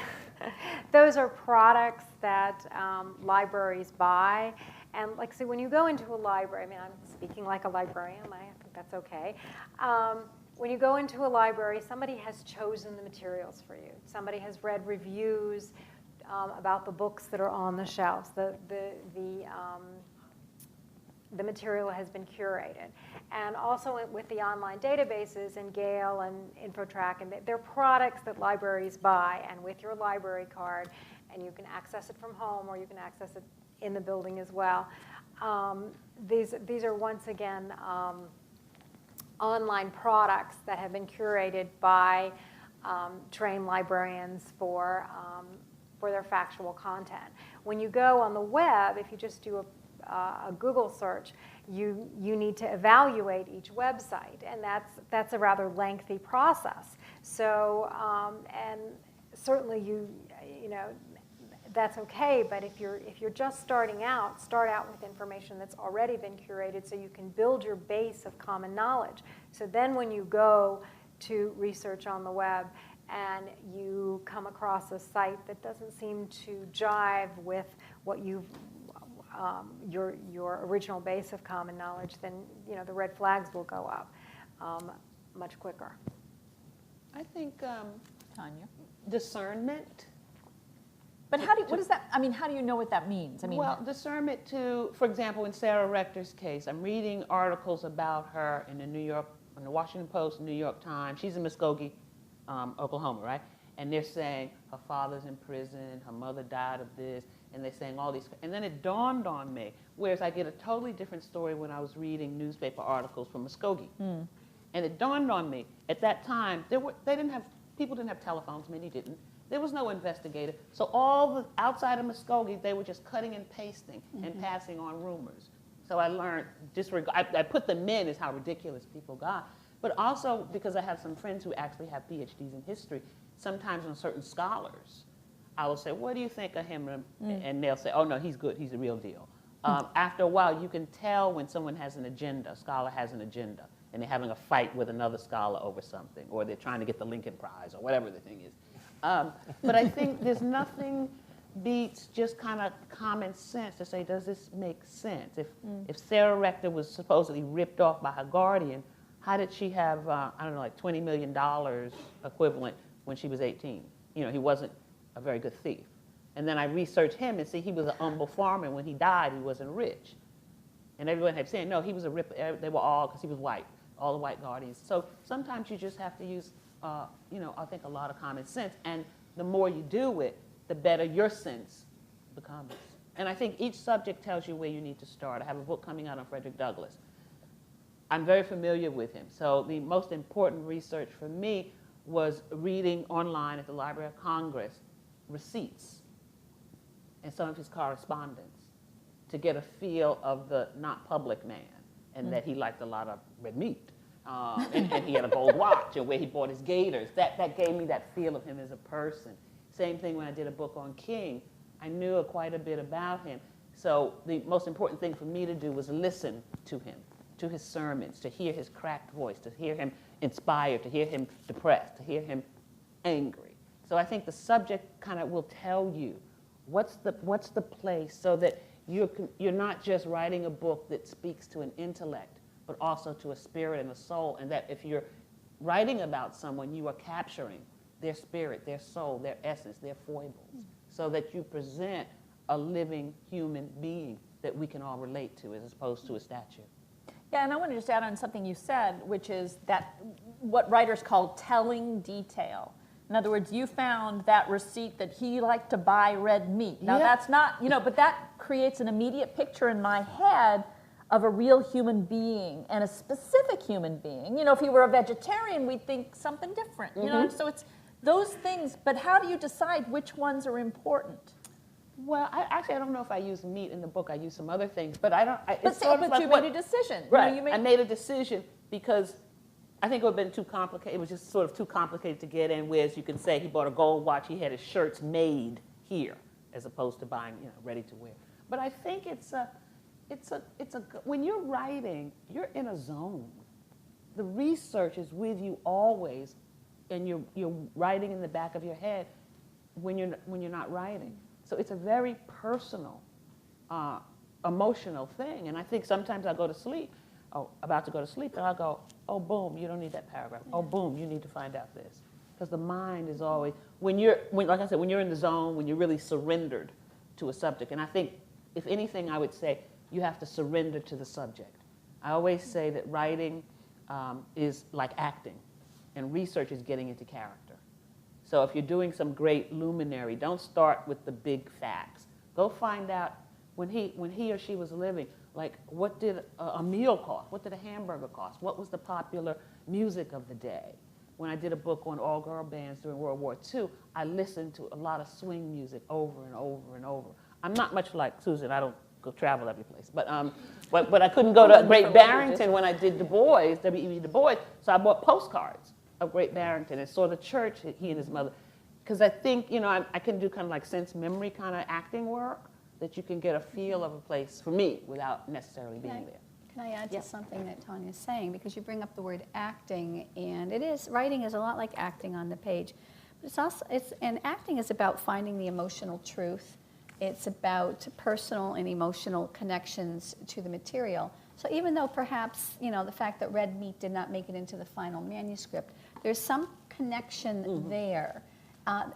Speaker 5: Those are products that libraries buy. And like, so when you go into a library, I mean, I'm speaking like a librarian, I think that's okay. When you go into a library, somebody has chosen the materials for you. Somebody has read reviews about the books that are on the shelves. The material has been curated. And also with the online databases and Gale and InfoTrack, and they're products that libraries buy, and with your library card, and you can access it from home or you can access it in the building as well. These are once again online products that have been curated by trained librarians for for their factual content. When you go on the web, if you just do a Google search, you need to evaluate each website, and that's a rather lengthy process. So, and certainly you know, that's okay, but if you're just starting out, start out with information that's already been curated so you can build your base of common knowledge. So then when you go to research on the web and you come across a site that doesn't seem to jive with what you've your original base of common knowledge, then you know the red flags will go up much quicker.
Speaker 3: I think
Speaker 2: Tonya?
Speaker 3: discernment.
Speaker 2: But what does that, I mean, how do you know what that means? I mean,
Speaker 3: Well, discernment to, for example, in Sarah Rector's case, I'm reading articles about her in the Washington Post, New York Times. She's in Muskogee, Oklahoma, right? And they're saying her father's in prison, her mother died of this, and they're saying all these, and then it dawned on me, whereas I get a totally different story when I was reading newspaper articles from Muskogee. And it dawned on me, at that time, people didn't have telephones, many didn't. There was no investigator. So all the outside of Muskogee, they were just cutting and pasting and passing on rumors. So I learned I put them in as how ridiculous people got. But also because I have some friends who actually have PhDs in history, sometimes on certain scholars, I will say, what do you think of him? And they'll say, oh no, he's good, he's the real deal. After a while, you can tell when someone has an agenda, a scholar has an agenda, and they're having a fight with another scholar over something, or they're trying to get the Lincoln Prize, or whatever the thing is. But I think there's nothing beats just kind of common sense to say, does this make sense? If Sarah Rector was supposedly ripped off by her guardian, how did she have, I don't know, like $20 million equivalent when she was 18? You know, he wasn't a very good thief. And then I researched him and see he was an humble farmer, and when he died, he wasn't rich. And everyone had said, no, he was a ripper. They were all, because he was white, all the white guardians. So sometimes you just have to use, you know, I think a lot of common sense. And the more you do it, the better your sense becomes. And I think each subject tells you where you need to start. I have a book coming out on Frederick Douglass. I'm very familiar with him. So the most important research for me was reading online at the Library of Congress receipts and some of his correspondence to get a feel of the not public man, and that he liked a lot of red meat. And he had a gold watch, and where he bought his gaiters. That gave me that feel of him as a person. Same thing when I did a book on King. I knew quite a bit about him. So the most important thing for me to do was listen to him, to his sermons, to hear his cracked voice, to hear him inspired, to hear him depressed, to hear him angry. So I think the subject kind of will tell you what's the place, so that you're not just writing a book that speaks to an intellect, but also to a spirit and a soul, and that if you're writing about someone, you are capturing their spirit, their soul, their essence, their foibles, so that you present a living human being that we can all relate to as opposed to a statue.
Speaker 2: Yeah, and I want to just add on something you said, which is that what writers call telling detail. In other words, you found that receipt that he liked to buy red meat. Now that's not, you know, but that creates an immediate picture in my head of a real human being and a specific human being. You know, if he were a vegetarian, we'd think something different, you know? So it's those things, but how do you decide which ones are important?
Speaker 3: Well, I don't know if I use meat in the book. I use some other things, but I don't.
Speaker 2: But you made a decision.
Speaker 3: Right.
Speaker 2: You know,
Speaker 3: I made a decision because I think it would have been too complicated. It was just sort of too complicated to get in. Whereas you can say he bought a gold watch, he had his shirts made here, as opposed to buying, you know, ready to wear. But I think when you're writing, you're in a zone. The research is with you always, and you're writing in the back of your head when you're not writing. So it's a very personal, emotional thing. And I think sometimes I go to sleep, about to go to sleep, and I'll go, oh, boom, you don't need that paragraph. Oh, boom, you need to find out this. Because the mind is always, like I said, when you're in the zone, when you're really surrendered to a subject. And I think, if anything, I would say you have to surrender to the subject. I always say that writing is like acting, and research is getting into character. So if you're doing some great luminary, don't start with the big facts. Go find out when he or she was living, like what did a meal cost? What did a hamburger cost? What was the popular music of the day? when I did a book on all-girl bands during World War II, I listened to a lot of swing music over and over and over. I'm not much like Susan. I don't go travel every place. But I couldn't go to Great Barrington when I did Du Bois, W.E.B. Du Bois, so I bought postcards of Great Barrington and saw the church he and his mother. Because I think, you know, I can do kind of like sense memory kind of acting work, that you can get a feel of a place, for me, without necessarily being there.
Speaker 6: Can I add to something that Tonya's saying? Because you bring up the word acting, and writing is a lot like acting on the page. But and acting is about finding the emotional truth. It's about personal and emotional connections to the material. So even though perhaps, you know, the fact that red meat did not make it into the final manuscript, there's some connection there.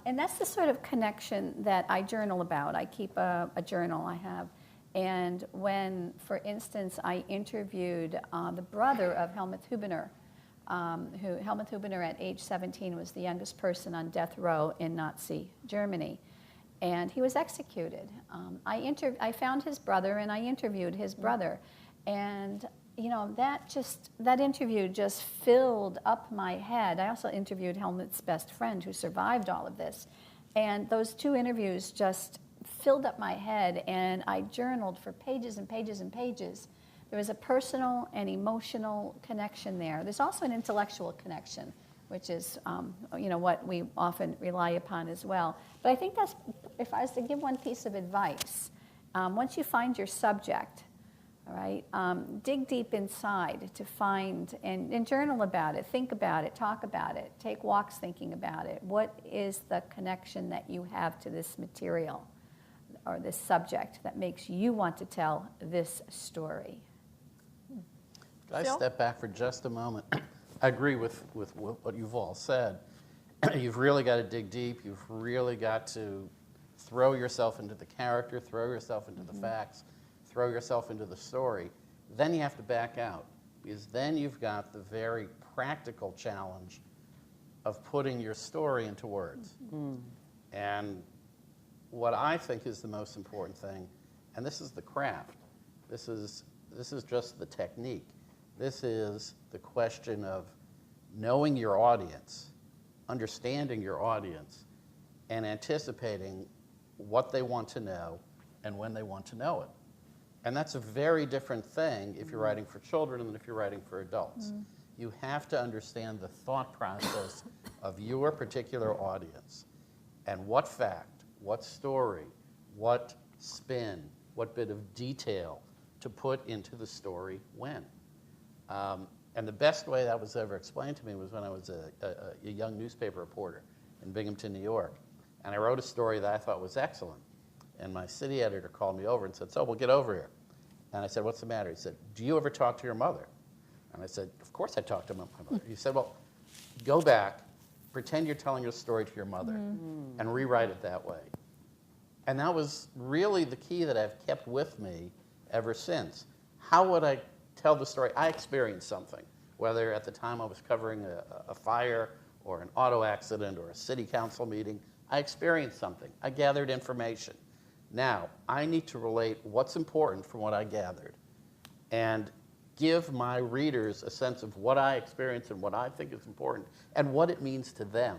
Speaker 6: And that's the sort of connection that I journal about. I keep a journal I have. And when, for instance, I interviewed the brother of Helmut Hubener, Helmut Hubener at age 17 was the youngest person on death row in Nazi Germany. And he was executed. I found his brother and I interviewed his brother. And you know, that interview just filled up my head. I also interviewed Helmut's best friend who survived all of this. And those two interviews just filled up my head, and I journaled for pages and pages and pages. There was a personal and emotional connection there. There's also an intellectual connection, which is you know, what we often rely upon as well. But I think that's, if I was to give one piece of advice, once you find your subject, all right, dig deep inside to find and journal about it, think about it, talk about it, take walks thinking about it. What is the connection that you have to this material or this subject that makes you want to tell this story?
Speaker 4: Could I step back for just a moment? I agree with what you've all said. You've really got to dig deep. You've really got to throw yourself into the character, throw yourself into the facts, throw yourself into the story. Then you have to back out, because then you've got the very practical challenge of putting your story into words. And what I think is the most important thing, and this is the craft, this is just the technique. This is the question of knowing your audience, understanding your audience, and anticipating what they want to know and when they want to know it. And that's a very different thing if you're writing for children than if you're writing for adults. You have to understand the thought process of your particular audience and what fact, what story, what spin, what bit of detail to put into the story when. And the best way that was ever explained to me was when I was a young newspaper reporter in Binghamton, New York. And I wrote a story that I thought was excellent. And my city editor called me over and said, "So, we'll get over here." And I said, "What's the matter?" He said, "Do you ever talk to your mother?" And I said, "Of course I talk to my mother." He said, "Well, go back, pretend you're telling your story to your mother, and rewrite it that way." And that was really the key that I've kept with me ever since. How would I tell the story? I experienced something, whether at the time I was covering a fire or an auto accident or a city council meeting. I experienced something. I gathered information. Now, I need to relate what's important from what I gathered and give my readers a sense of what I experienced and what I think is important and what it means to them.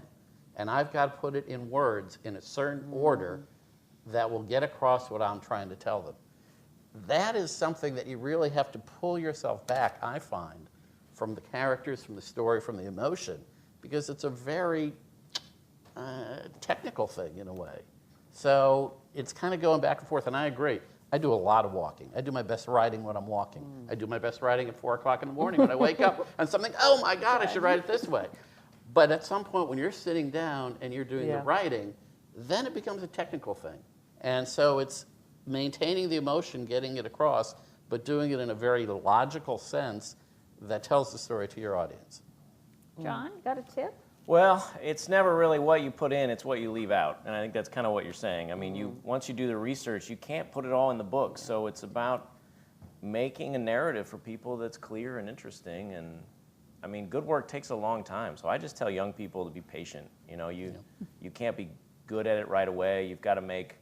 Speaker 4: And I've got to put it in words in a certain order that will get across what I'm trying to tell them. That is something that you really have to pull yourself back, I find, from the characters, from the story, from the emotion, because it's a very technical thing in a way. So it's kind of going back and forth, and I agree. I do a lot of walking. I do my best writing when I'm walking. I do my best writing at 4 o'clock in the morning when I wake up and something, oh my God, I should write it this way. But at some point when you're sitting down and you're doing the writing, then it becomes a technical thing. And so it's maintaining the emotion, getting it across, but doing it in a very logical sense that tells the story to your audience.
Speaker 2: John, you got a tip?
Speaker 8: Well, it's never really what you put in, it's what you leave out. And I think that's kind of what you're saying. I mean, once you do the research, you can't put it all in the book. So it's about making a narrative for people that's clear and interesting. And I mean, good work takes a long time. So I just tell young people to be patient. You know, you can't be good at it right away. You've got to make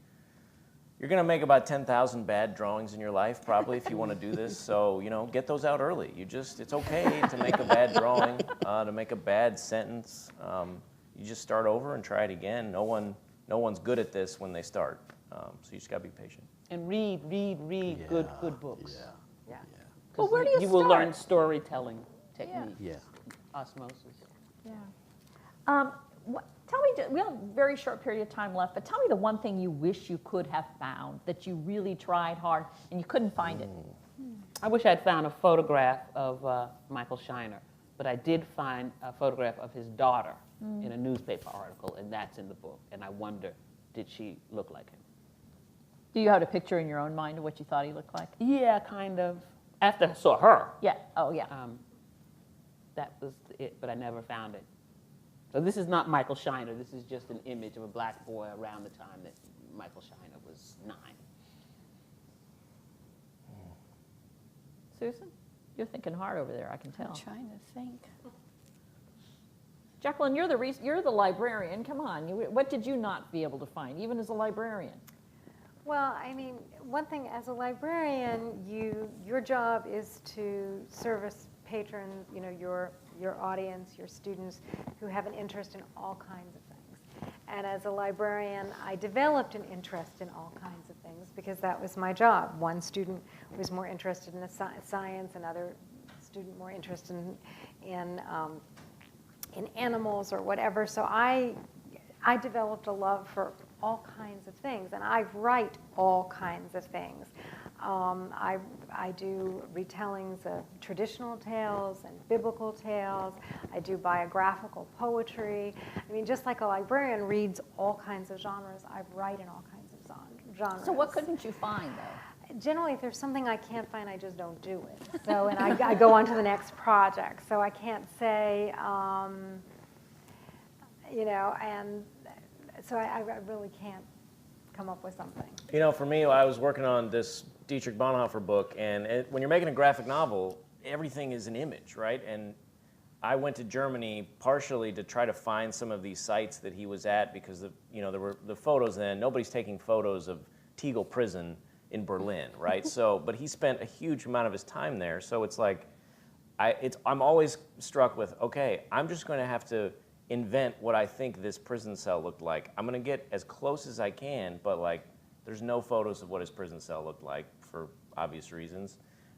Speaker 8: You're going to make about 10,000 bad drawings in your life, probably, if you want to do this. So, get those out early. It's okay to make a bad drawing, to make a bad sentence. You just start over and try it again. No one's good at this when they start. So you just got to be patient.
Speaker 3: And read good books.
Speaker 2: Yeah.
Speaker 3: Well,
Speaker 2: where do you
Speaker 3: will
Speaker 2: start?
Speaker 3: learn storytelling techniques.
Speaker 4: Yeah.
Speaker 3: Osmosis.
Speaker 2: Yeah. Tell me, we have a very short period of time left, but tell me the one thing you wish you could have found that you really tried hard and you couldn't find it.
Speaker 3: I wish I'd found a photograph of Michael Shiner, but I did find a photograph of his daughter in a newspaper article, and that's in the book. And I wonder, did she look like him?
Speaker 2: Do you have a picture in your own mind of what you thought he looked like?
Speaker 3: Yeah, kind of. After I saw her.
Speaker 2: Yeah. Oh, yeah.
Speaker 3: That was it, but I never found it. So this is not Michael Shiner. This is just an image of a black boy around the time that Michael Shiner was 9.
Speaker 2: Susan, you're thinking hard over there, I can tell.
Speaker 6: I'm trying to think.
Speaker 2: Jacqueline, you're the librarian. Come on. What did you not be able to find, even as a librarian?
Speaker 5: Well, I mean, one thing as a librarian, your job is to service patrons, your audience, your students who have an interest in all kinds of things. And as a librarian, I developed an interest in all kinds of things because that was my job. One student was more interested in science, another student more interested in animals or whatever. So I developed a love for all kinds of things, and I write all kinds of things. I do retellings of traditional tales and biblical tales. I do biographical poetry. I mean, just like a librarian reads all kinds of genres, I write in all kinds of genres.
Speaker 2: So what couldn't you find, though?
Speaker 5: Generally, if there's something I can't find, I just don't do it. So, and I go on to the next project. So I can't say, and so I really can't come up with something.
Speaker 8: For me, I was working on this Dietrich Bonhoeffer book, and when you're making a graphic novel, everything is an image, right? And I went to Germany partially to try to find some of these sites that he was at because there were the photos then. Nobody's taking photos of Tegel Prison in Berlin, right? But he spent a huge amount of his time there. So it's like, I'm always struck with, okay, I'm just going to have to invent what I think this prison cell looked like. I'm going to get as close as I can, but there's no photos of what his prison cell looked like for obvious reasons.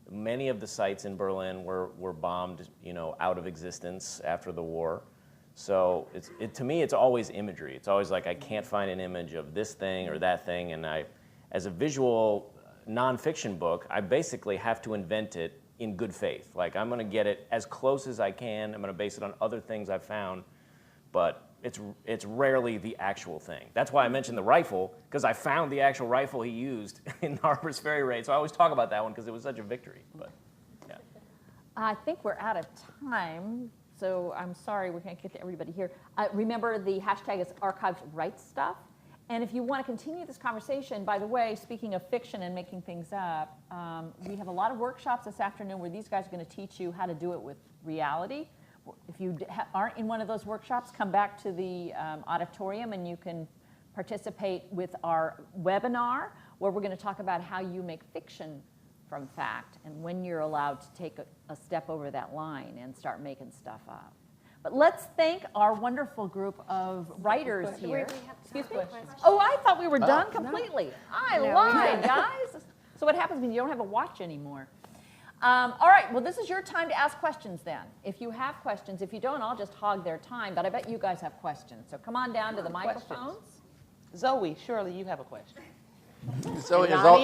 Speaker 8: Many of the sites in Berlin were bombed, out of existence after the war. So to me, it's always imagery. It's always like I can't find an image of this thing or that thing, and as a visual nonfiction book, I basically have to invent it in good faith. Like I'm going to get it as close as I can. I'm going to base it on other things I've found, but it's rarely the actual thing. That's why I mentioned the rifle, because I found the actual rifle he used in Harper's Ferry raid. So I always talk about that one because it was such a victory. But yeah.
Speaker 2: I think we're out of time, so I'm sorry we can't get to everybody here. Remember, the hashtag is #ArchivesWriteStuff. And if you want to continue this conversation, by the way, speaking of fiction and making things up, we have a lot of workshops this afternoon where these guys are going to teach you how to do it with reality. If you aren't in one of those workshops, come back to the auditorium and you can participate with our webinar where we're going to talk about how you make fiction from fact and when you're allowed to take a step over that line and start making stuff up. But let's thank our wonderful group of writers here. Excuse me? Oh, I thought we were done completely. I lied, guys. So what happens when you don't have a watch anymore? All right, well, this is your time to ask questions then. If you have questions, if you don't, I'll just hog their time, but I bet you guys have questions. So come on down to the microphones.
Speaker 3: Zoe, surely you have a question.
Speaker 4: Zoe has all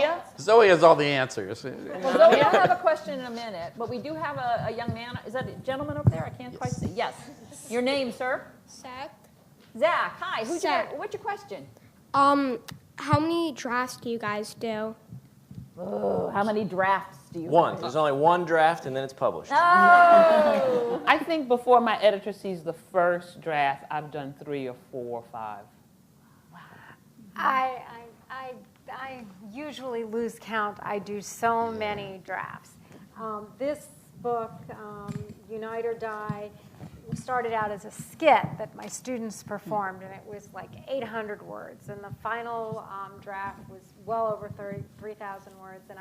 Speaker 4: the answers.
Speaker 2: Well, Zoe will have a question in a minute, but we do have a young man. Is that a gentleman over there? I can't quite see. Yes. Your name, sir?
Speaker 9: Zach.
Speaker 2: Zach, hi. What's your question?
Speaker 9: How many drafts do you guys do?
Speaker 2: Oh, how many drafts do you
Speaker 8: One.
Speaker 2: have?
Speaker 8: There's only one draft, and then it's published.
Speaker 2: Oh!
Speaker 3: I think before my editor sees the first draft, I've done 3 or 4 or 5.
Speaker 2: Wow.
Speaker 5: I usually lose count. I do so many drafts. This book, Unite or Die, started out as a skit that my students performed, and it was like 800 words, and the final draft was well over 3,000 words, and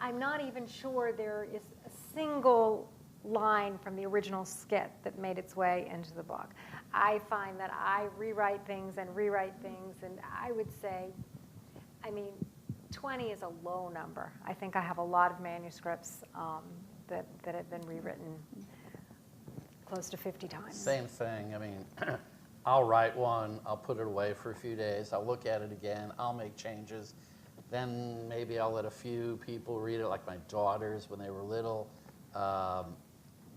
Speaker 5: I'm not even sure there is a single line from the original skit that made its way into the book. I find that I rewrite things, and I would say, 20 is a low number. I think I have a lot of manuscripts that have been rewritten close to 50 times.
Speaker 4: Same thing. I'll write one, I'll put it away for a few days, I'll look at it again, I'll make changes. Then maybe I'll let a few people read it, like my daughters when they were little.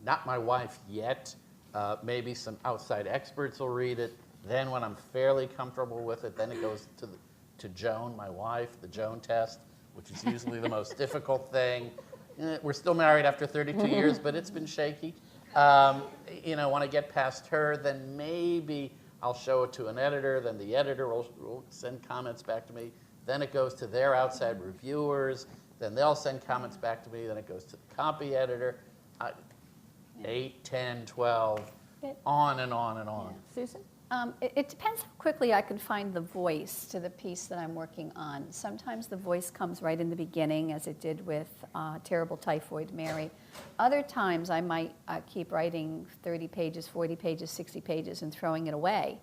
Speaker 4: Not my wife yet. Maybe some outside experts will read it. Then when I'm fairly comfortable with it, then it goes to Joan, my wife, the Joan test, which is usually the most difficult thing. We're still married after 32 years, but it's been shaky. When I get past her, then maybe I'll show it to an editor, then the editor will send comments back to me. Then it goes to their outside reviewers, then they'll send comments back to me, then it goes to the copy editor. 8, 10, 12, on and on and on.
Speaker 2: Yeah. Susan?
Speaker 6: It depends how quickly I can find the voice to the piece that I'm working on. Sometimes the voice comes right in the beginning, as it did with Terrible Typhoid Mary. Other times I might keep writing 30 pages, 40 pages, 60 pages and throwing it away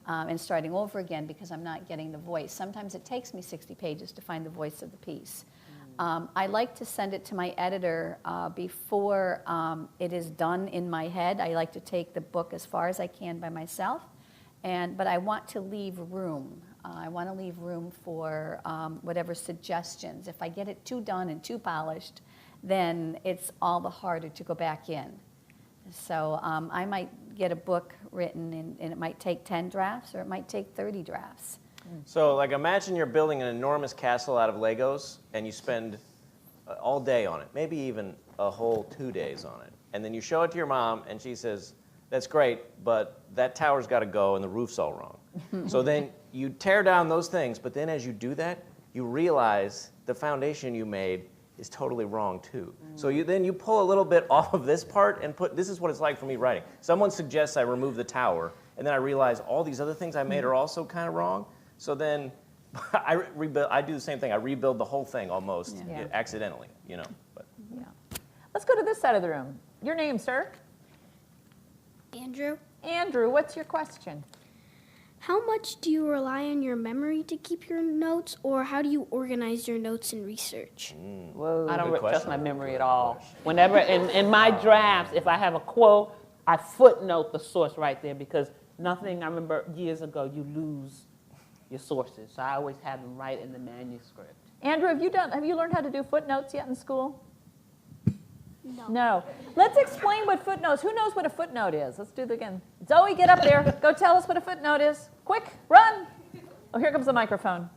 Speaker 6: and starting over again because I'm not getting the voice. Sometimes it takes me 60 pages to find the voice of the piece. I like to send it to my editor before it is done in my head. I like to take the book as far as I can by myself. But I want to leave room. I want to leave room for whatever suggestions. If I get it too done and too polished, then it's all the harder to go back in. So I might get a book written, and it might take 10 drafts, or it might take 30 drafts.
Speaker 8: So, imagine you're building an enormous castle out of Legos, and you spend all day on it, maybe even a whole 2 days on it. And then you show it to your mom, and she says, "That's great, but that tower's got to go and the roof's all wrong." So then you tear down those things, but then as you do that, you realize the foundation you made is totally wrong too. So you pull a little bit off of this part and this is what it's like for me writing. Someone suggests I remove the tower, and then I realize all these other things I made are also kind of wrong. So then I do the same thing. I rebuild the whole thing almost accidentally, But.
Speaker 2: Yeah. Let's go to this side of the room. Your name, sir?
Speaker 10: Andrew?
Speaker 2: Andrew, what's your question?
Speaker 10: How much do you rely on your memory to keep your notes, or how do you organize your notes and research?
Speaker 2: Whoa.
Speaker 3: I don't
Speaker 8: Good
Speaker 3: trust
Speaker 8: question.
Speaker 3: my memory at all. Whenever, in my drafts, if I have a quote, I footnote the source right there because nothing, I remember years ago, you lose your sources. So I always have them right in the manuscript.
Speaker 2: Andrew, have you learned how to do footnotes yet in school?
Speaker 10: No.
Speaker 2: No. Let's explain what footnotes. Who knows what a footnote is? Let's do it again. Zoe, get up there. Go tell us what a footnote is. Quick, run. Oh, here comes the microphone.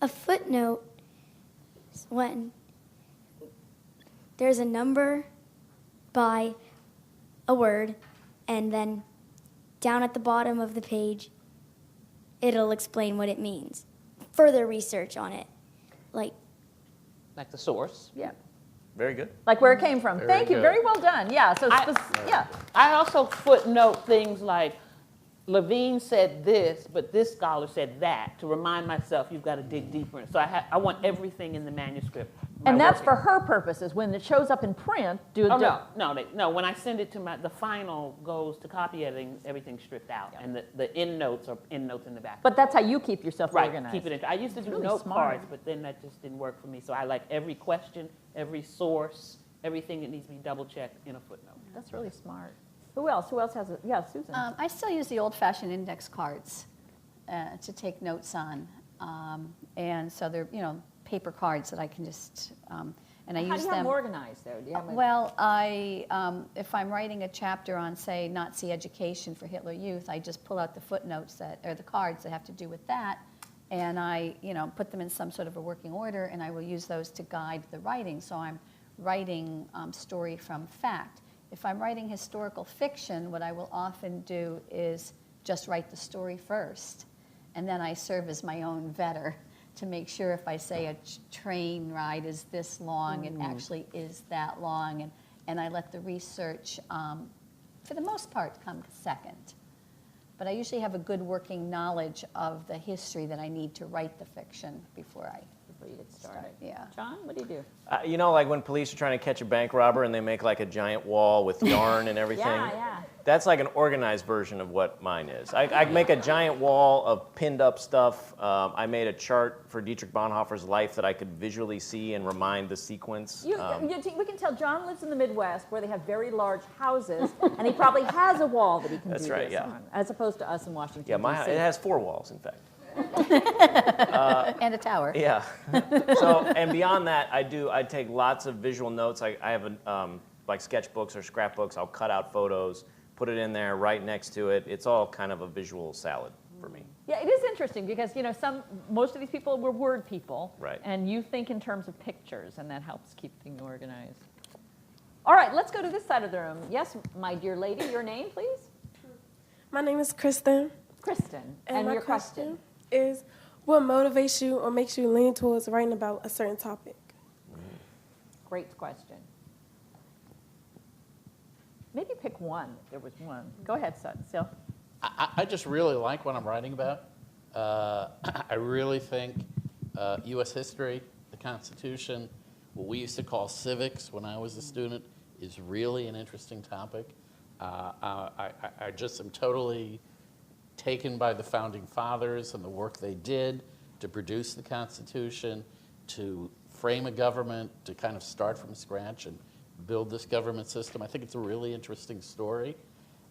Speaker 10: A footnote is when there's a number by a word, and then down at the bottom of the page, it'll explain what it means. Further research on it, like
Speaker 3: Like the source.
Speaker 2: Yeah.
Speaker 8: Very good.
Speaker 2: Like where it came from.
Speaker 4: Very
Speaker 2: Thank you.
Speaker 4: good.
Speaker 2: Very well done. Yeah. So,
Speaker 3: I also footnote things like Levine said this, but this scholar said that to remind myself you've got to dig deeper. So I want everything in the manuscript.
Speaker 2: And that's for her purposes. When it shows up in print,
Speaker 3: No. When I send it to the final goes to copy editing, everything's stripped out, and the end notes are end notes in the back.
Speaker 2: But that's how you keep yourself
Speaker 3: Right,
Speaker 2: organized.
Speaker 3: keep it in. I used to do
Speaker 2: really
Speaker 3: note
Speaker 2: smart.
Speaker 3: cards, but then that just didn't work for me. So I like every question, every source, everything that needs to be double checked in a footnote.
Speaker 2: That's really smart. Who else? Who else has it? Yeah, Susan.
Speaker 6: I still use the old-fashioned index cards to take notes on, and so they're paper cards that I can just and I
Speaker 2: How
Speaker 6: use
Speaker 2: do you have
Speaker 6: them.
Speaker 2: them organized, though? Do you have
Speaker 6: Well, if I'm writing a chapter on, say, Nazi education for Hitler Youth, I just pull out the footnotes or the cards that have to do with that, and I, put them in some sort of a working order, and I will use those to guide the writing. So I'm writing story from fact. If I'm writing historical fiction, what I will often do is just write the story first, and then I serve as my own vetter to make sure if I say a train ride is this long, it actually is that long. And I let the research, for the most part, come second. But I usually have a good working knowledge of the history that I need to write the fiction before you get started. Yeah.
Speaker 2: John, what do you do?
Speaker 8: You know, like when police are trying to catch a bank robber and they make like a giant wall with yarn and everything?
Speaker 2: Yeah.
Speaker 8: That's like an organized version of what mine is. I make a giant wall of pinned up stuff. I made a chart for Dietrich Bonhoeffer's life that I could visually see and remind the sequence.
Speaker 2: We can tell John lives in the Midwest where they have very large houses, and he probably has a wall that he can do this on, as opposed to us in Washington,
Speaker 8: Yeah,
Speaker 2: D.C.
Speaker 8: it has 4 walls, in fact.
Speaker 6: And a tower.
Speaker 8: Yeah. So, and beyond that, I take lots of visual notes. I have like sketchbooks or scrapbooks. I'll cut out photos, put it in there right next to it. It's all kind of a visual salad for me.
Speaker 2: Yeah, it is interesting because most of these people were word people,
Speaker 8: right?
Speaker 2: And you think in terms of pictures, and that helps keep things organized. All right, let's go to this side of the room. Yes, my dear lady, your name, please.
Speaker 11: My name is Kristen.
Speaker 2: Kristen, and your question
Speaker 11: is, what motivates you or makes you lean towards writing about a certain topic?
Speaker 2: Great question. Maybe pick one, if there was one. Go ahead, Syl.
Speaker 4: I just really like what I'm writing about. I really think U.S. history, the Constitution, what we used to call civics when I was a student, is really an interesting topic. I just am totally taken by the Founding Fathers and the work they did to produce the Constitution, to frame a government, to kind of start from scratch and build this government system. I think it's a really interesting story.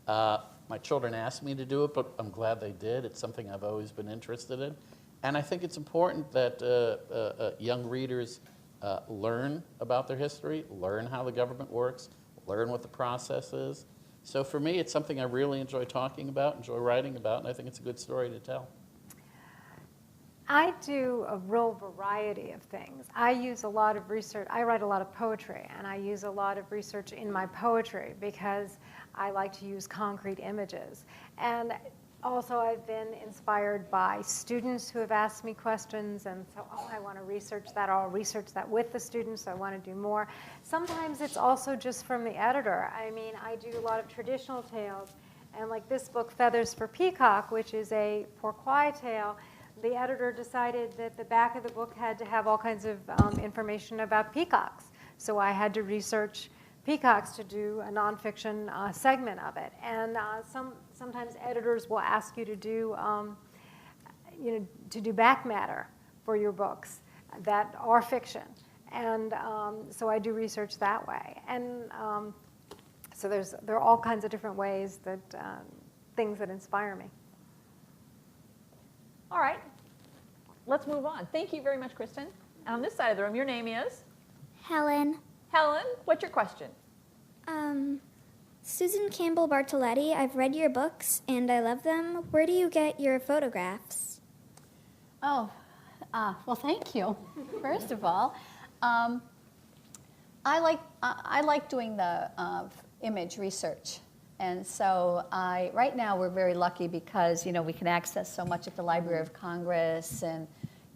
Speaker 4: My children asked me to do it, but I'm glad they did. It's something I've always been interested in. And I think it's important that young readers learn about their history, learn how the government works, learn what the process is. So for me, it's something I really enjoy talking about, enjoy writing about, and I think it's a good story to tell.
Speaker 5: I do a real variety of things. I use a lot of research. I write a lot of poetry, and I use a lot of research in my poetry because I like to use concrete images. And also, I've been inspired by students who have asked me questions, and so, I want to research that. I'll research that with the students. So I want to do more. Sometimes it's also just from the editor. I mean, I do a lot of traditional tales, and like this book, Feathers for Peacock, which is a pourquoi tale, the editor decided that the back of the book had to have all kinds of information about peacocks. So I had to research peacocks to do a nonfiction segment of it. And sometimes editors will ask you to do, to do back matter for your books that are fiction. And so I do research that way. And so there are all kinds of different ways that things that inspire me.
Speaker 2: All right, let's move on. Thank you very much, Kristen. And on this side of the room, your name is?
Speaker 10: Helen.
Speaker 2: Helen, what's your question?
Speaker 10: Susan Campbell Bartoletti, I've read your books and I love them. Where do you get your photographs?
Speaker 6: Oh, well, thank you, first of all. I like doing the image research. And so right now we're very lucky because, we can access so much at the Library of Congress and,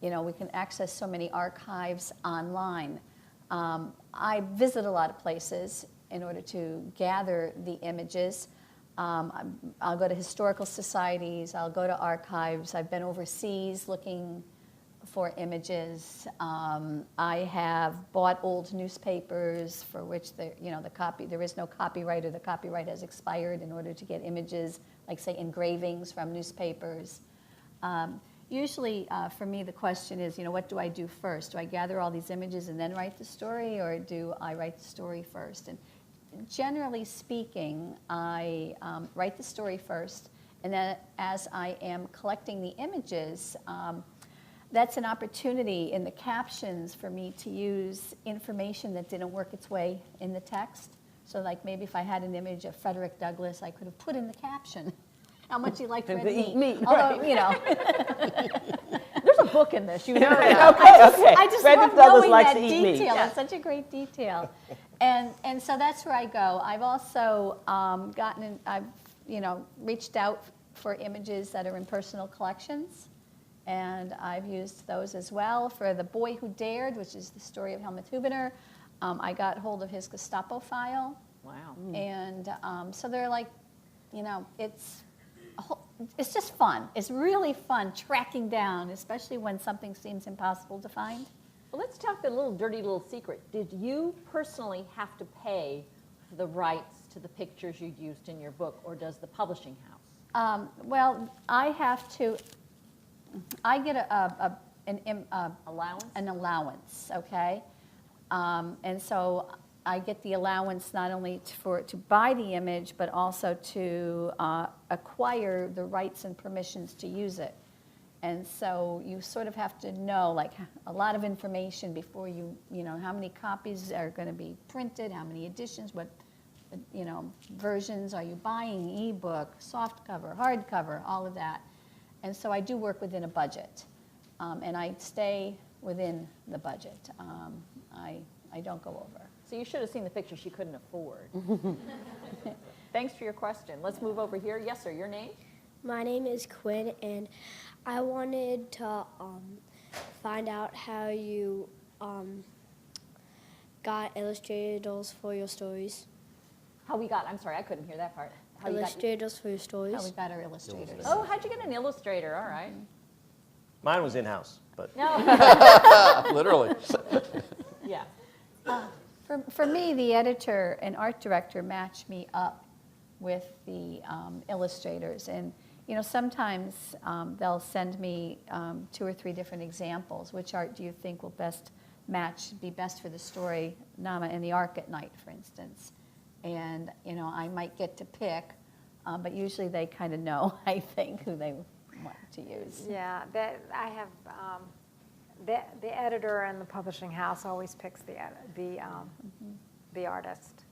Speaker 6: we can access so many archives online. I visit a lot of places in order to gather the images. I'll go to historical societies, I'll go to archives. I've been overseas looking for images. I have bought old newspapers for which there is no copyright, or the copyright has expired, in order to get images, like say engravings from newspapers. Usually for me the question is, what do I do first? Do I gather all these images and then write the story, or do I write the story first? And generally speaking, I write the story first, and then as I am collecting the images, that's an opportunity in the captions for me to use information that didn't work its way in the text. So like maybe if I had an image of Frederick Douglass, I could have put in the caption how much he liked red meat. Although,
Speaker 2: There's a book in this,
Speaker 6: that.
Speaker 2: Okay.
Speaker 6: I just
Speaker 2: Frederick
Speaker 6: love
Speaker 2: Douglass
Speaker 6: knowing
Speaker 2: likes
Speaker 6: that
Speaker 2: to eat meat.
Speaker 6: detail.
Speaker 2: Yeah.
Speaker 6: It's such a great detail. And so that's where I go. I've also I've reached out for images that are in personal collections. And I've used those as well for The Boy Who Dared, which is the story of Helmut Hubener. I got hold of his Gestapo file.
Speaker 2: Wow.
Speaker 6: And so they're like, you know, it's just fun. It's really fun tracking down, especially when something seems impossible to find.
Speaker 2: Well, let's talk a little dirty little secret. Did you personally have to pay for the rights to the pictures you used in your book, or does the publishing house?
Speaker 6: Well, I have to. I get an allowance, okay, and so I get the allowance not only to buy the image, but also to acquire the rights and permissions to use it. And so you sort of have to know, like, a lot of information before you know, how many copies are going to be printed, how many editions, what, you know, versions are you buying, ebook, soft cover, hardcover, all of that. And so I do work within a budget, and I stay within the budget. I don't go over.
Speaker 2: So you should have seen the pictures you couldn't afford. Thanks for your question. Let's move over here. Yes, sir, your name?
Speaker 12: My name is Quinn, and I wanted to find out how you got illustrators for your stories.
Speaker 2: How we got, I'm sorry, I couldn't hear that part. How
Speaker 12: Illustrators for your stories.
Speaker 6: How we got our illustrators.
Speaker 2: Oh, how'd you get an illustrator? All right.
Speaker 8: Mine was in-house, but.
Speaker 2: No.
Speaker 4: Literally.
Speaker 2: Yeah.
Speaker 6: For me, the editor and art director match me up with the illustrators. And, you know, sometimes they'll send me 2 or 3 different examples. Which art do you think will be best for the story, Nama and the Ark at Night, for instance? And, you know, I might get to pick, but usually they kind of know, I think, who they want to use.
Speaker 5: Yeah, I have the editor and the publishing house always picks the artist.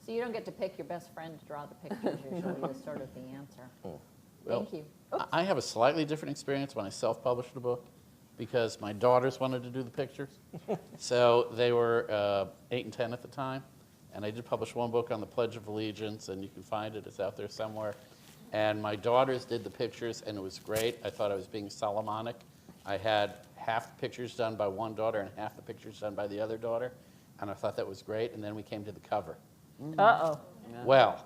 Speaker 2: So you don't get to pick your best friend to draw the pictures. Usually is sort of the answer.
Speaker 4: Well,
Speaker 2: Thank you. Oops.
Speaker 4: I have a slightly different experience when I self-published a book, because my daughters wanted to do the pictures. So they were 8 and 10 at the time. And I did publish one book on the Pledge of Allegiance, and you can find it. It's out there somewhere. And my daughters did the pictures, and it was great. I thought I was being Solomonic. I had half the pictures done by one daughter and half the pictures done by the other daughter, and I thought that was great. And then we came to the cover.
Speaker 2: Uh-oh.
Speaker 4: Well,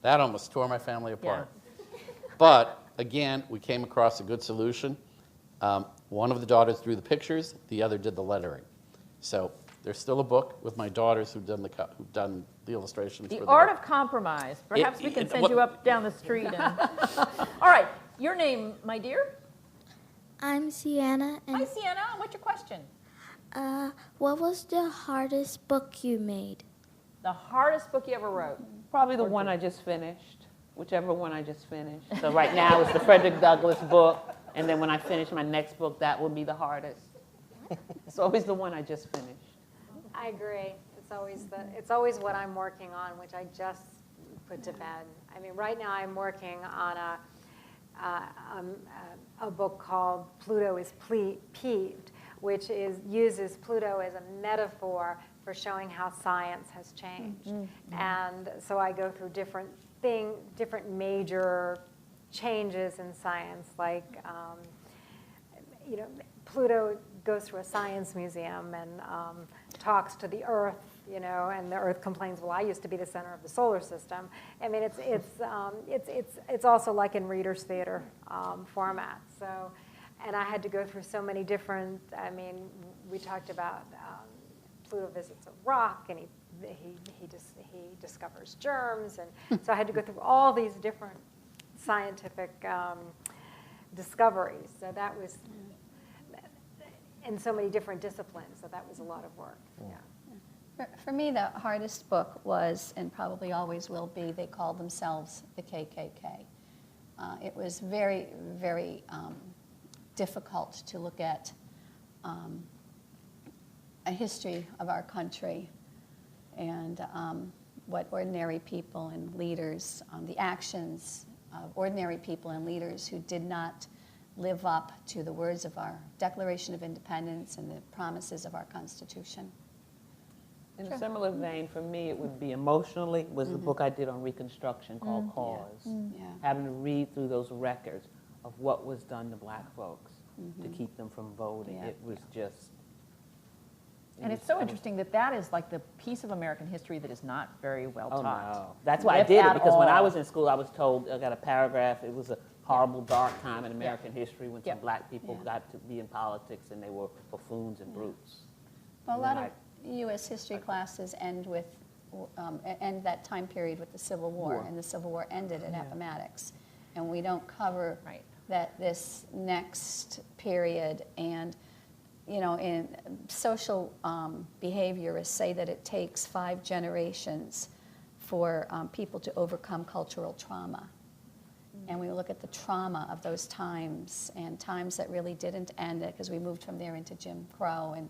Speaker 4: that almost tore my family apart. Yeah. But, again, we came across a good solution. One of the daughters drew the pictures. The other did the lettering. So there's still a book with my daughters who've done the illustrations.
Speaker 2: The
Speaker 4: for the
Speaker 2: art
Speaker 4: book.
Speaker 2: of compromise. Perhaps we can send you up down the street. All right. Your name, my dear?
Speaker 13: I'm Sienna.
Speaker 2: Hi, Sienna. What's your question?
Speaker 13: What was the hardest book you made?
Speaker 2: The hardest book you ever wrote?
Speaker 3: Probably the one I just finished, whichever one I just finished. So right now it's the Frederick Douglass book, and then when I finish my next book, that will be the hardest. It's always the one I just finished.
Speaker 5: I agree. It's always what I'm working on, which I just put to bed. I mean, right now I'm working on a book called Pluto is Peeved, which uses Pluto as a metaphor for showing how science has changed. Mm-hmm. And so I go through different major changes in science, like Pluto goes through a science museum and talks to the Earth, and the Earth complains, well, I used to be the center of the solar system. I mean, it's also like in Reader's Theater format. So, and I had to go through so many different. I mean, we talked about Pluto visits a rock, and he discovers germs, and so I had to go through all these different scientific discoveries. So that was. In so many different disciplines, so that was a lot of work. Yeah.
Speaker 6: For me, the hardest book was, and probably always will be, they call themselves the KKK. It was very, very difficult to look at a history of our country and what ordinary people and leaders, the actions of ordinary people and leaders who did not live up to the words of our Declaration of Independence and the promises of our Constitution.
Speaker 3: In a similar vein, for me, it would be Emotionally, was the book I did on Reconstruction called Cause. Yeah. Having to read through those records of what was done to black folks to keep them from voting.
Speaker 6: Yeah.
Speaker 3: It was just...
Speaker 2: And it's so interesting that that is like the piece of American history that is not very well taught.
Speaker 3: No. That's why I did it, because when I was in school, I was told, I got a paragraph, it was a horrible, dark time in American history when some black people got to be in politics and they were buffoons and brutes.
Speaker 6: Well, a lot of U.S. history classes end that time period with the Civil War, and the Civil War ended at Appomattox. And we don't cover this next period. And in social behaviorists say that it takes 5 generations for people to overcome cultural trauma. And we look at the trauma of those times, and times that really didn't end it, because we moved from there into Jim Crow, and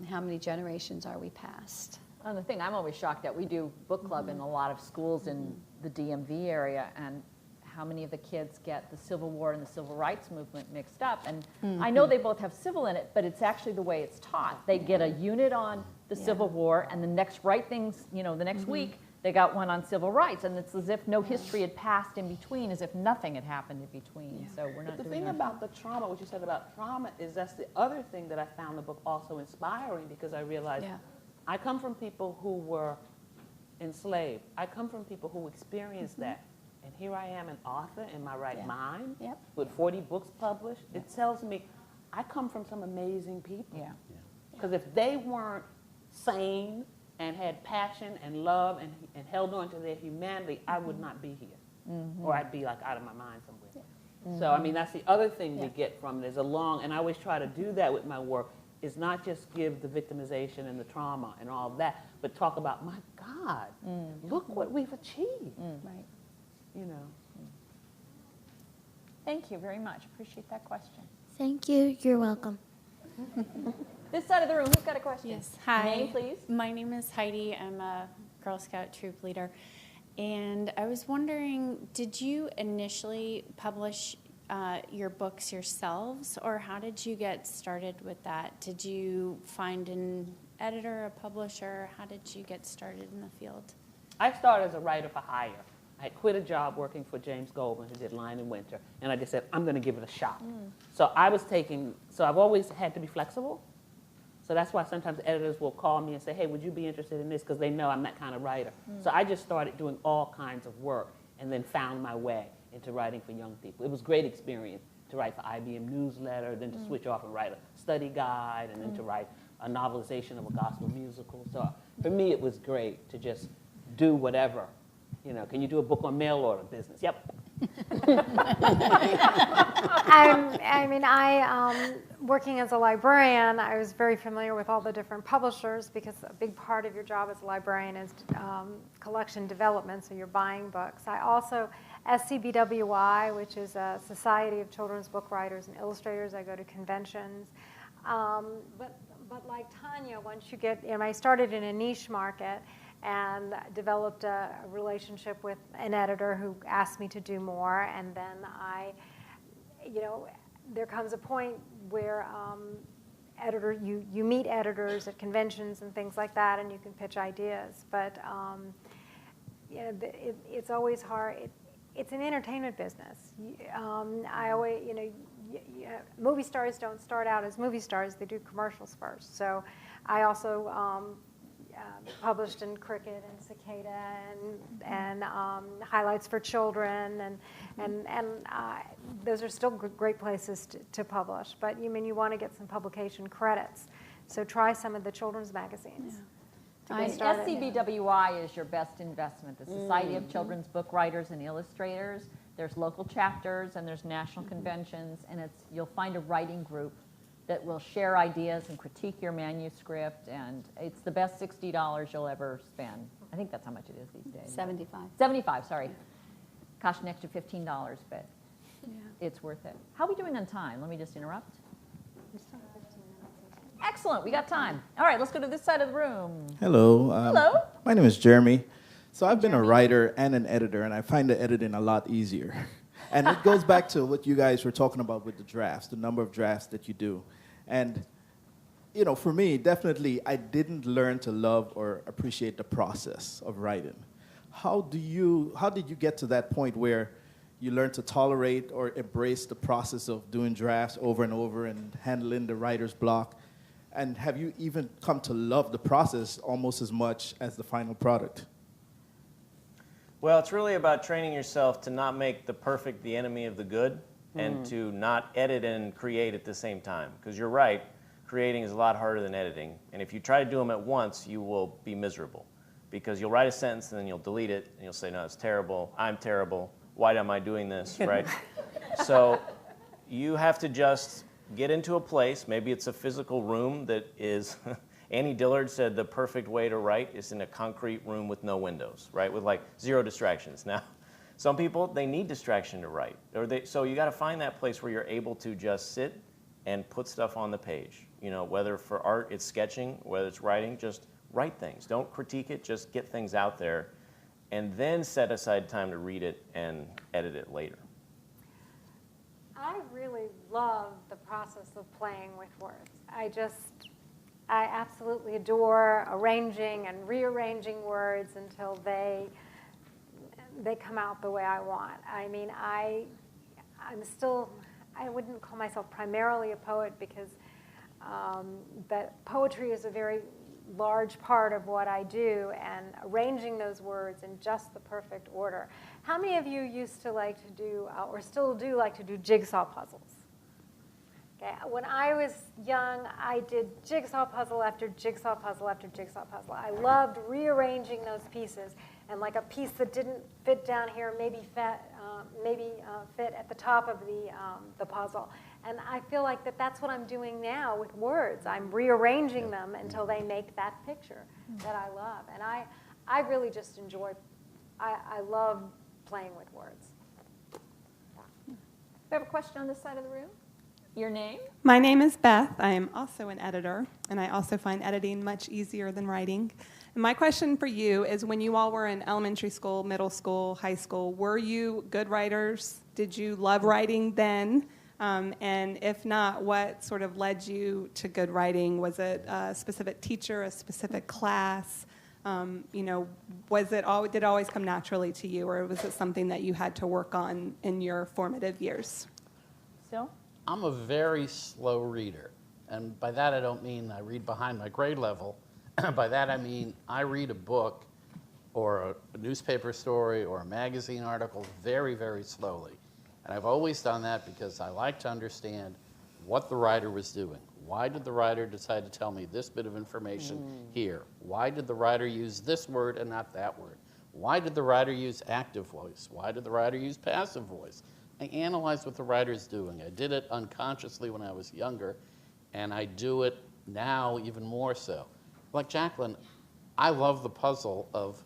Speaker 6: how many generations are we past?
Speaker 2: And the thing I'm always shocked at, we do book club in a lot of schools in the DMV area, and how many of the kids get the Civil War and the Civil Rights Movement mixed up. And I know they both have civil in it, but it's actually the way it's taught. They get a unit on the Civil War, and the next the next week, they got one on civil rights, and it's as if no history had passed in between, as if nothing had happened in between. So we're not
Speaker 3: The
Speaker 2: doing
Speaker 3: thing
Speaker 2: that.
Speaker 3: about the trauma, what you said about trauma, is that's the other thing that I found the book also inspiring, because I realized I come from people who were enslaved. I come from people who experienced that. And here I am, an author in my right mind, with 40 books published. It tells me I come from some amazing people. Because if they weren't sane and had passion and love and held on to their humanity, I would not be here. Or I'd be like out of my mind somewhere. So, I mean, that's the other thing we get from it. And I always try to do that with my work, is not just give the victimization and the trauma and all of that, but talk about, my God, look what we've achieved.
Speaker 6: Right.
Speaker 2: Thank you very much. Appreciate that question.
Speaker 13: Thank you. You're welcome.
Speaker 2: This side of the room, who's got a question?
Speaker 14: Yes. Hi.
Speaker 2: Name, please.
Speaker 14: My name is Heidi. I'm a Girl Scout troop leader. And I was wondering, did you initially publish your books yourselves, or how did you get started with that? Did you find an editor, a publisher? How did you get started in the field?
Speaker 3: I started as a writer for hire. I had quit a job working for James Goldman, who did Lion in Winter, and I just said, I'm going to give it a shot. So I've always had to be flexible. So that's why sometimes editors will call me and say, hey, would you be interested in this? Because they know I'm that kind of writer. So I just started doing all kinds of work and then found my way into writing for young people. It was a great experience to write for IBM Newsletter, then to switch off and write a study guide, and then to write a novelization of a gospel musical. So for me, it was great to just do whatever. Can you do a book on mail order business? Yep.
Speaker 5: Working as a librarian, I was very familiar with all the different publishers, because a big part of your job as a librarian is collection development, so you're buying books. I also, SCBWI, which is a Society of Children's Book Writers and Illustrators, I go to conventions. But like Tonya, once you get, I started in a niche market, and developed a relationship with an editor who asked me to do more. And then there comes a point where you meet editors at conventions and things like that, and you can pitch ideas. But it's always hard. It's an entertainment business. Movie stars don't start out as movie stars; they do commercials first. So I also published in Cricket and Cicada and Highlights for Children, and those are still great places to publish. But you want to get some publication credits, so try some of the children's magazines.
Speaker 2: SCBWI is your best investment, the Society of Children's Book Writers and Illustrators. There's local chapters and there's national conventions, and you'll find a writing group that will share ideas and critique your manuscript, and it's the best $60 you'll ever spend. I think that's how much it is these days. 75, sorry. Cost an extra $15, but it's worth it. How are we doing on time? Let me just interrupt. Excellent, we got time. All right, let's go to this side of the room.
Speaker 15: Hello.
Speaker 2: Hello.
Speaker 15: My name is Jeremy. So I've been a writer and an editor, and I find the editing a lot easier. And it goes back to what you guys were talking about with the drafts, the number of drafts that you do. And, for me, definitely, I didn't learn to love or appreciate the process of writing. How did you get to that point where you learn to tolerate or embrace the process of doing drafts over and over and handling the writer's block? And have you even come to love the process almost as much as the final product?
Speaker 8: Well, it's really about training yourself to not make the perfect the enemy of the good, and to not edit and create at the same time. Because you're right, creating is a lot harder than editing. And if you try to do them at once, you will be miserable. Because you'll write a sentence and then you'll delete it, and you'll say, no, it's terrible, I'm terrible, why am I doing this, right? So you have to just get into a place, maybe it's a physical room that is, Annie Dillard said the perfect way to write is in a concrete room with no windows, right? With like 0 distractions. Now, some people, they need distraction to write. So you got to find that place where you're able to just sit and put stuff on the page. You know, whether for art it's sketching, whether it's writing, just write things. Don't critique it, just get things out there, and then set aside time to read it and edit it later.
Speaker 5: I really love the process of playing with words. I absolutely adore arranging and rearranging words until they come out the way I want. I mean, I wouldn't call myself primarily a poet because that poetry is a very large part of what I do, and arranging those words in just the perfect order. How many of you used to like to do, or still do like to do jigsaw puzzles? Okay. When I was young, I did jigsaw puzzle after jigsaw puzzle after jigsaw puzzle. I loved rearranging those pieces, and like a piece that didn't fit down here maybe fit at the top of the puzzle. And I feel like that's what I'm doing now with words. I'm rearranging them until they make that picture that I love. And I really just enjoy, I love playing with words.
Speaker 2: We have a question on this side of the room. Your name?
Speaker 16: My name is Beth. I am also an editor, and I also find editing much easier than writing. And my question for you is, when you all were in elementary school, middle school, high school, were you good writers? Did you love writing then? And if not, what sort of led you to good writing? Was it a specific teacher, a specific class? Did it always come naturally to you, or was it something that you had to work on in your formative years?
Speaker 2: Syl?
Speaker 4: I'm a very slow reader, and by that I don't mean I read behind my grade level. By that I mean I read a book or a newspaper story or a magazine article very, very slowly. And I've always done that because I like to understand what the writer was doing. Why did the writer decide to tell me this bit of information here? Why did the writer use this word and not that word? Why did the writer use active voice? Why did the writer use passive voice? I analyze what the writer's doing. I did it unconsciously when I was younger, and I do it now even more so. Like Jacqueline, I love the puzzle of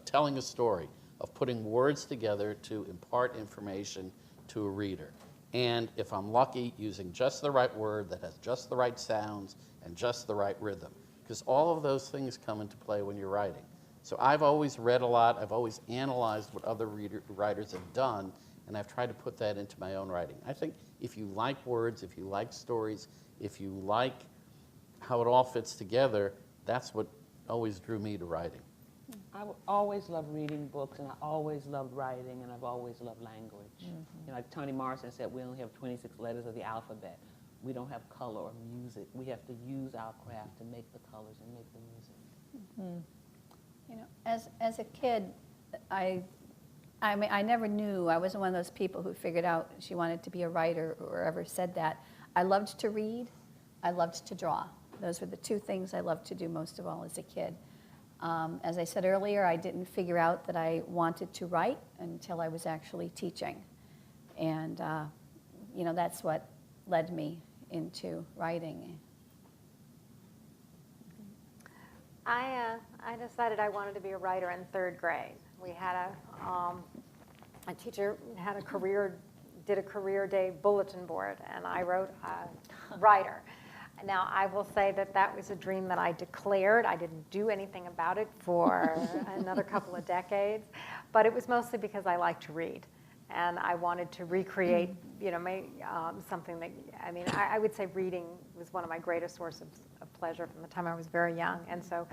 Speaker 4: telling a story, of putting words together to impart information to a reader. And if I'm lucky, using just the right word that has just the right sounds and just the right rhythm. Because all of those things come into play when you're writing. So I've always read a lot. I've always analyzed what other writers have done, and I've tried to put that into my own writing. I think if you like words, if you like stories, if you like how it all fits together, that's what always drew me to writing.
Speaker 3: I always loved reading books, and I always loved writing, and I've always loved language. You know, like Toni Morrison said, we only have 26 letters of the alphabet. We don't have color or music. We have to use our craft to make the colors and make the music.
Speaker 6: You know, as a kid, I never knew. I wasn't one of those people who figured out she wanted to be a writer or ever said that. I loved to read. I loved to draw. Those were the two things I loved to do most of all as a kid. As I said earlier, I didn't figure out that I wanted to write until I was actually teaching. And, that's what led me into writing.
Speaker 5: I decided I wanted to be a writer in 3rd grade. We had a teacher did a career day bulletin board, and I wrote writer. Now, I will say that was a dream that I declared. I didn't do anything about it for another couple of decades, but it was mostly because I like to read, and I wanted to recreate, something that, I would say reading was one of my greatest sources of pleasure from the time I was very young, and so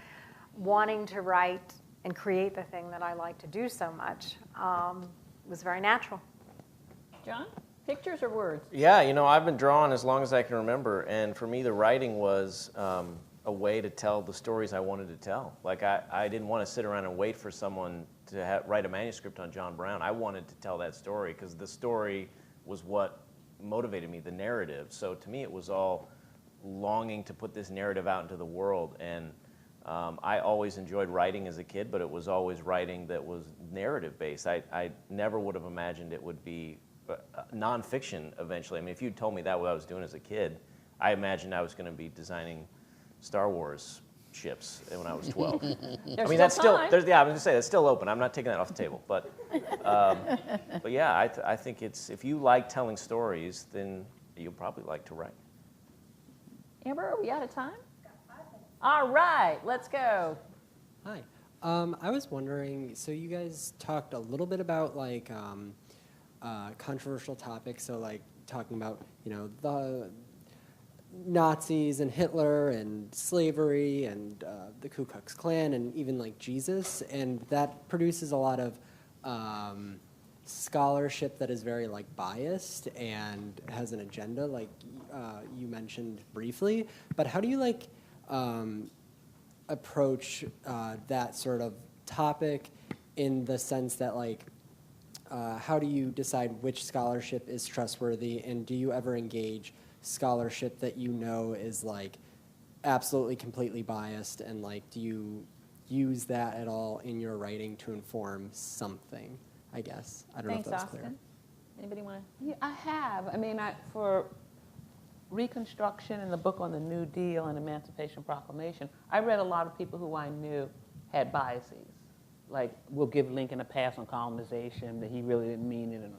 Speaker 5: wanting to write and create the thing that I like to do so much
Speaker 17: was very natural.
Speaker 2: John, pictures or words?
Speaker 8: Yeah, I've been drawing as long as I can remember, and for me, the writing was a way to tell the stories I wanted to tell. Like, I didn't want to sit around and wait for someone to write a manuscript on John Brown. I wanted to tell that story because the story was what motivated me, the narrative. So to me, it was all longing to put this narrative out into the world. And I always enjoyed writing as a kid, but it was always writing that was narrative-based. I never would have imagined it would be nonfiction eventually. I mean, if you'd told me that what I was doing as a kid, I imagined I was going to be designing Star Wars ships when I was 12. I mean, that's still, I was going to say, that's still open. I'm not taking that off the table. But yeah, I think if you like telling stories, then you'll probably like to write.
Speaker 2: Amber, are we out of time? All right, let's go.
Speaker 18: Hi. I was wondering, so you guys talked a little bit about like controversial topics, so like talking about, the Nazis and Hitler and slavery and the Ku Klux Klan and even like Jesus, and that produces a lot of scholarship that is very like biased and has an agenda, like you mentioned briefly. But how do you like approach that sort of topic in the sense that like how do you decide which scholarship is trustworthy, and do you ever engage scholarship that is like absolutely completely biased, and like do you use that at all in your writing to inform something? I guess I don't know if that's clear.
Speaker 2: Anybody want to?
Speaker 3: Yeah, I have. I mean, for Reconstruction and the book on the New Deal and Emancipation Proclamation, I read a lot of people who I knew had biases. Like, we'll give Lincoln a pass on colonization, that he really didn't mean it. And,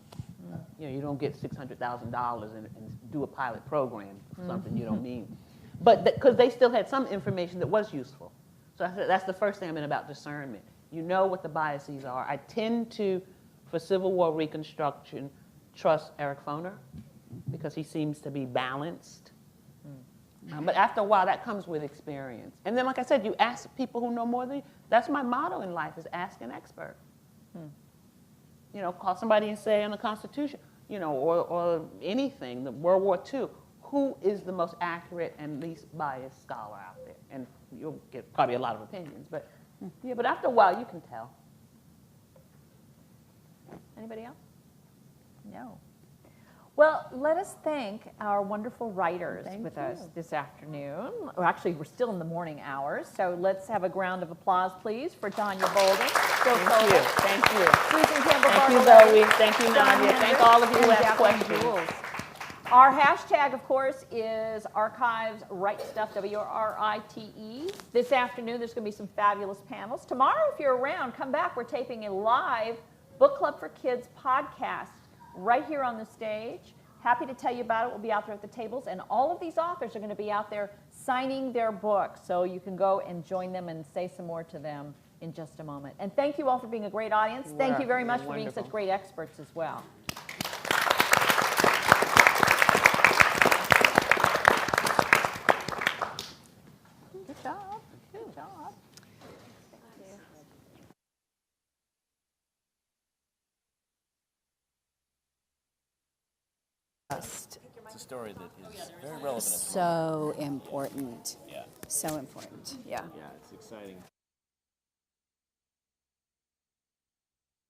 Speaker 3: you don't get $600,000 and do a pilot program for something you don't mean. But because they still had some information that was useful. So I said, that's the first thing I meant about discernment. You know what the biases are. I tend to, for Civil War Reconstruction, trust Eric Foner because he seems to be balanced. But after a while, that comes with experience. And then, like I said, you ask people who know more than you. That's my motto in life, is ask an expert. Call somebody and say on the Constitution, or anything, the World War II, who is the most accurate and least biased scholar out there? And you'll get probably a lot of opinions. But but after a while, you can tell.
Speaker 2: Anybody else? No. Well, let us thank our wonderful writers with us this afternoon. Well, actually, we're still in the morning hours, so let's have a round of applause, please, for Tonya Bolden, Syl Sobel,
Speaker 3: Thank you.
Speaker 2: Susan Campbell
Speaker 3: Thank you,
Speaker 2: Bartoletti,
Speaker 3: Zoe. Thank you,
Speaker 2: John
Speaker 3: Nadia.
Speaker 2: Hendrix,
Speaker 3: Thank all of you who
Speaker 2: and
Speaker 3: asked
Speaker 2: Jacqueline
Speaker 3: questions.
Speaker 2: Jules. Our hashtag, of course, is Archives Write Stuff, WRITE. This afternoon, there's going to be some fabulous panels. Tomorrow, if you're around, come back. We're taping a live Book Club for Kids podcast right here on the stage. Happy to tell you about it. We'll be out there at the tables, and all of these authors are going to be out there signing their books, so you can go and join them and say some more to them in just a moment. And thank you all for being a great audience. Thank you very much for being such great experts as well. Good job. Good job.
Speaker 8: It's a story that is very relevant.
Speaker 6: So important.
Speaker 8: Yeah.
Speaker 6: So important. Yeah.
Speaker 8: Yeah, it's exciting.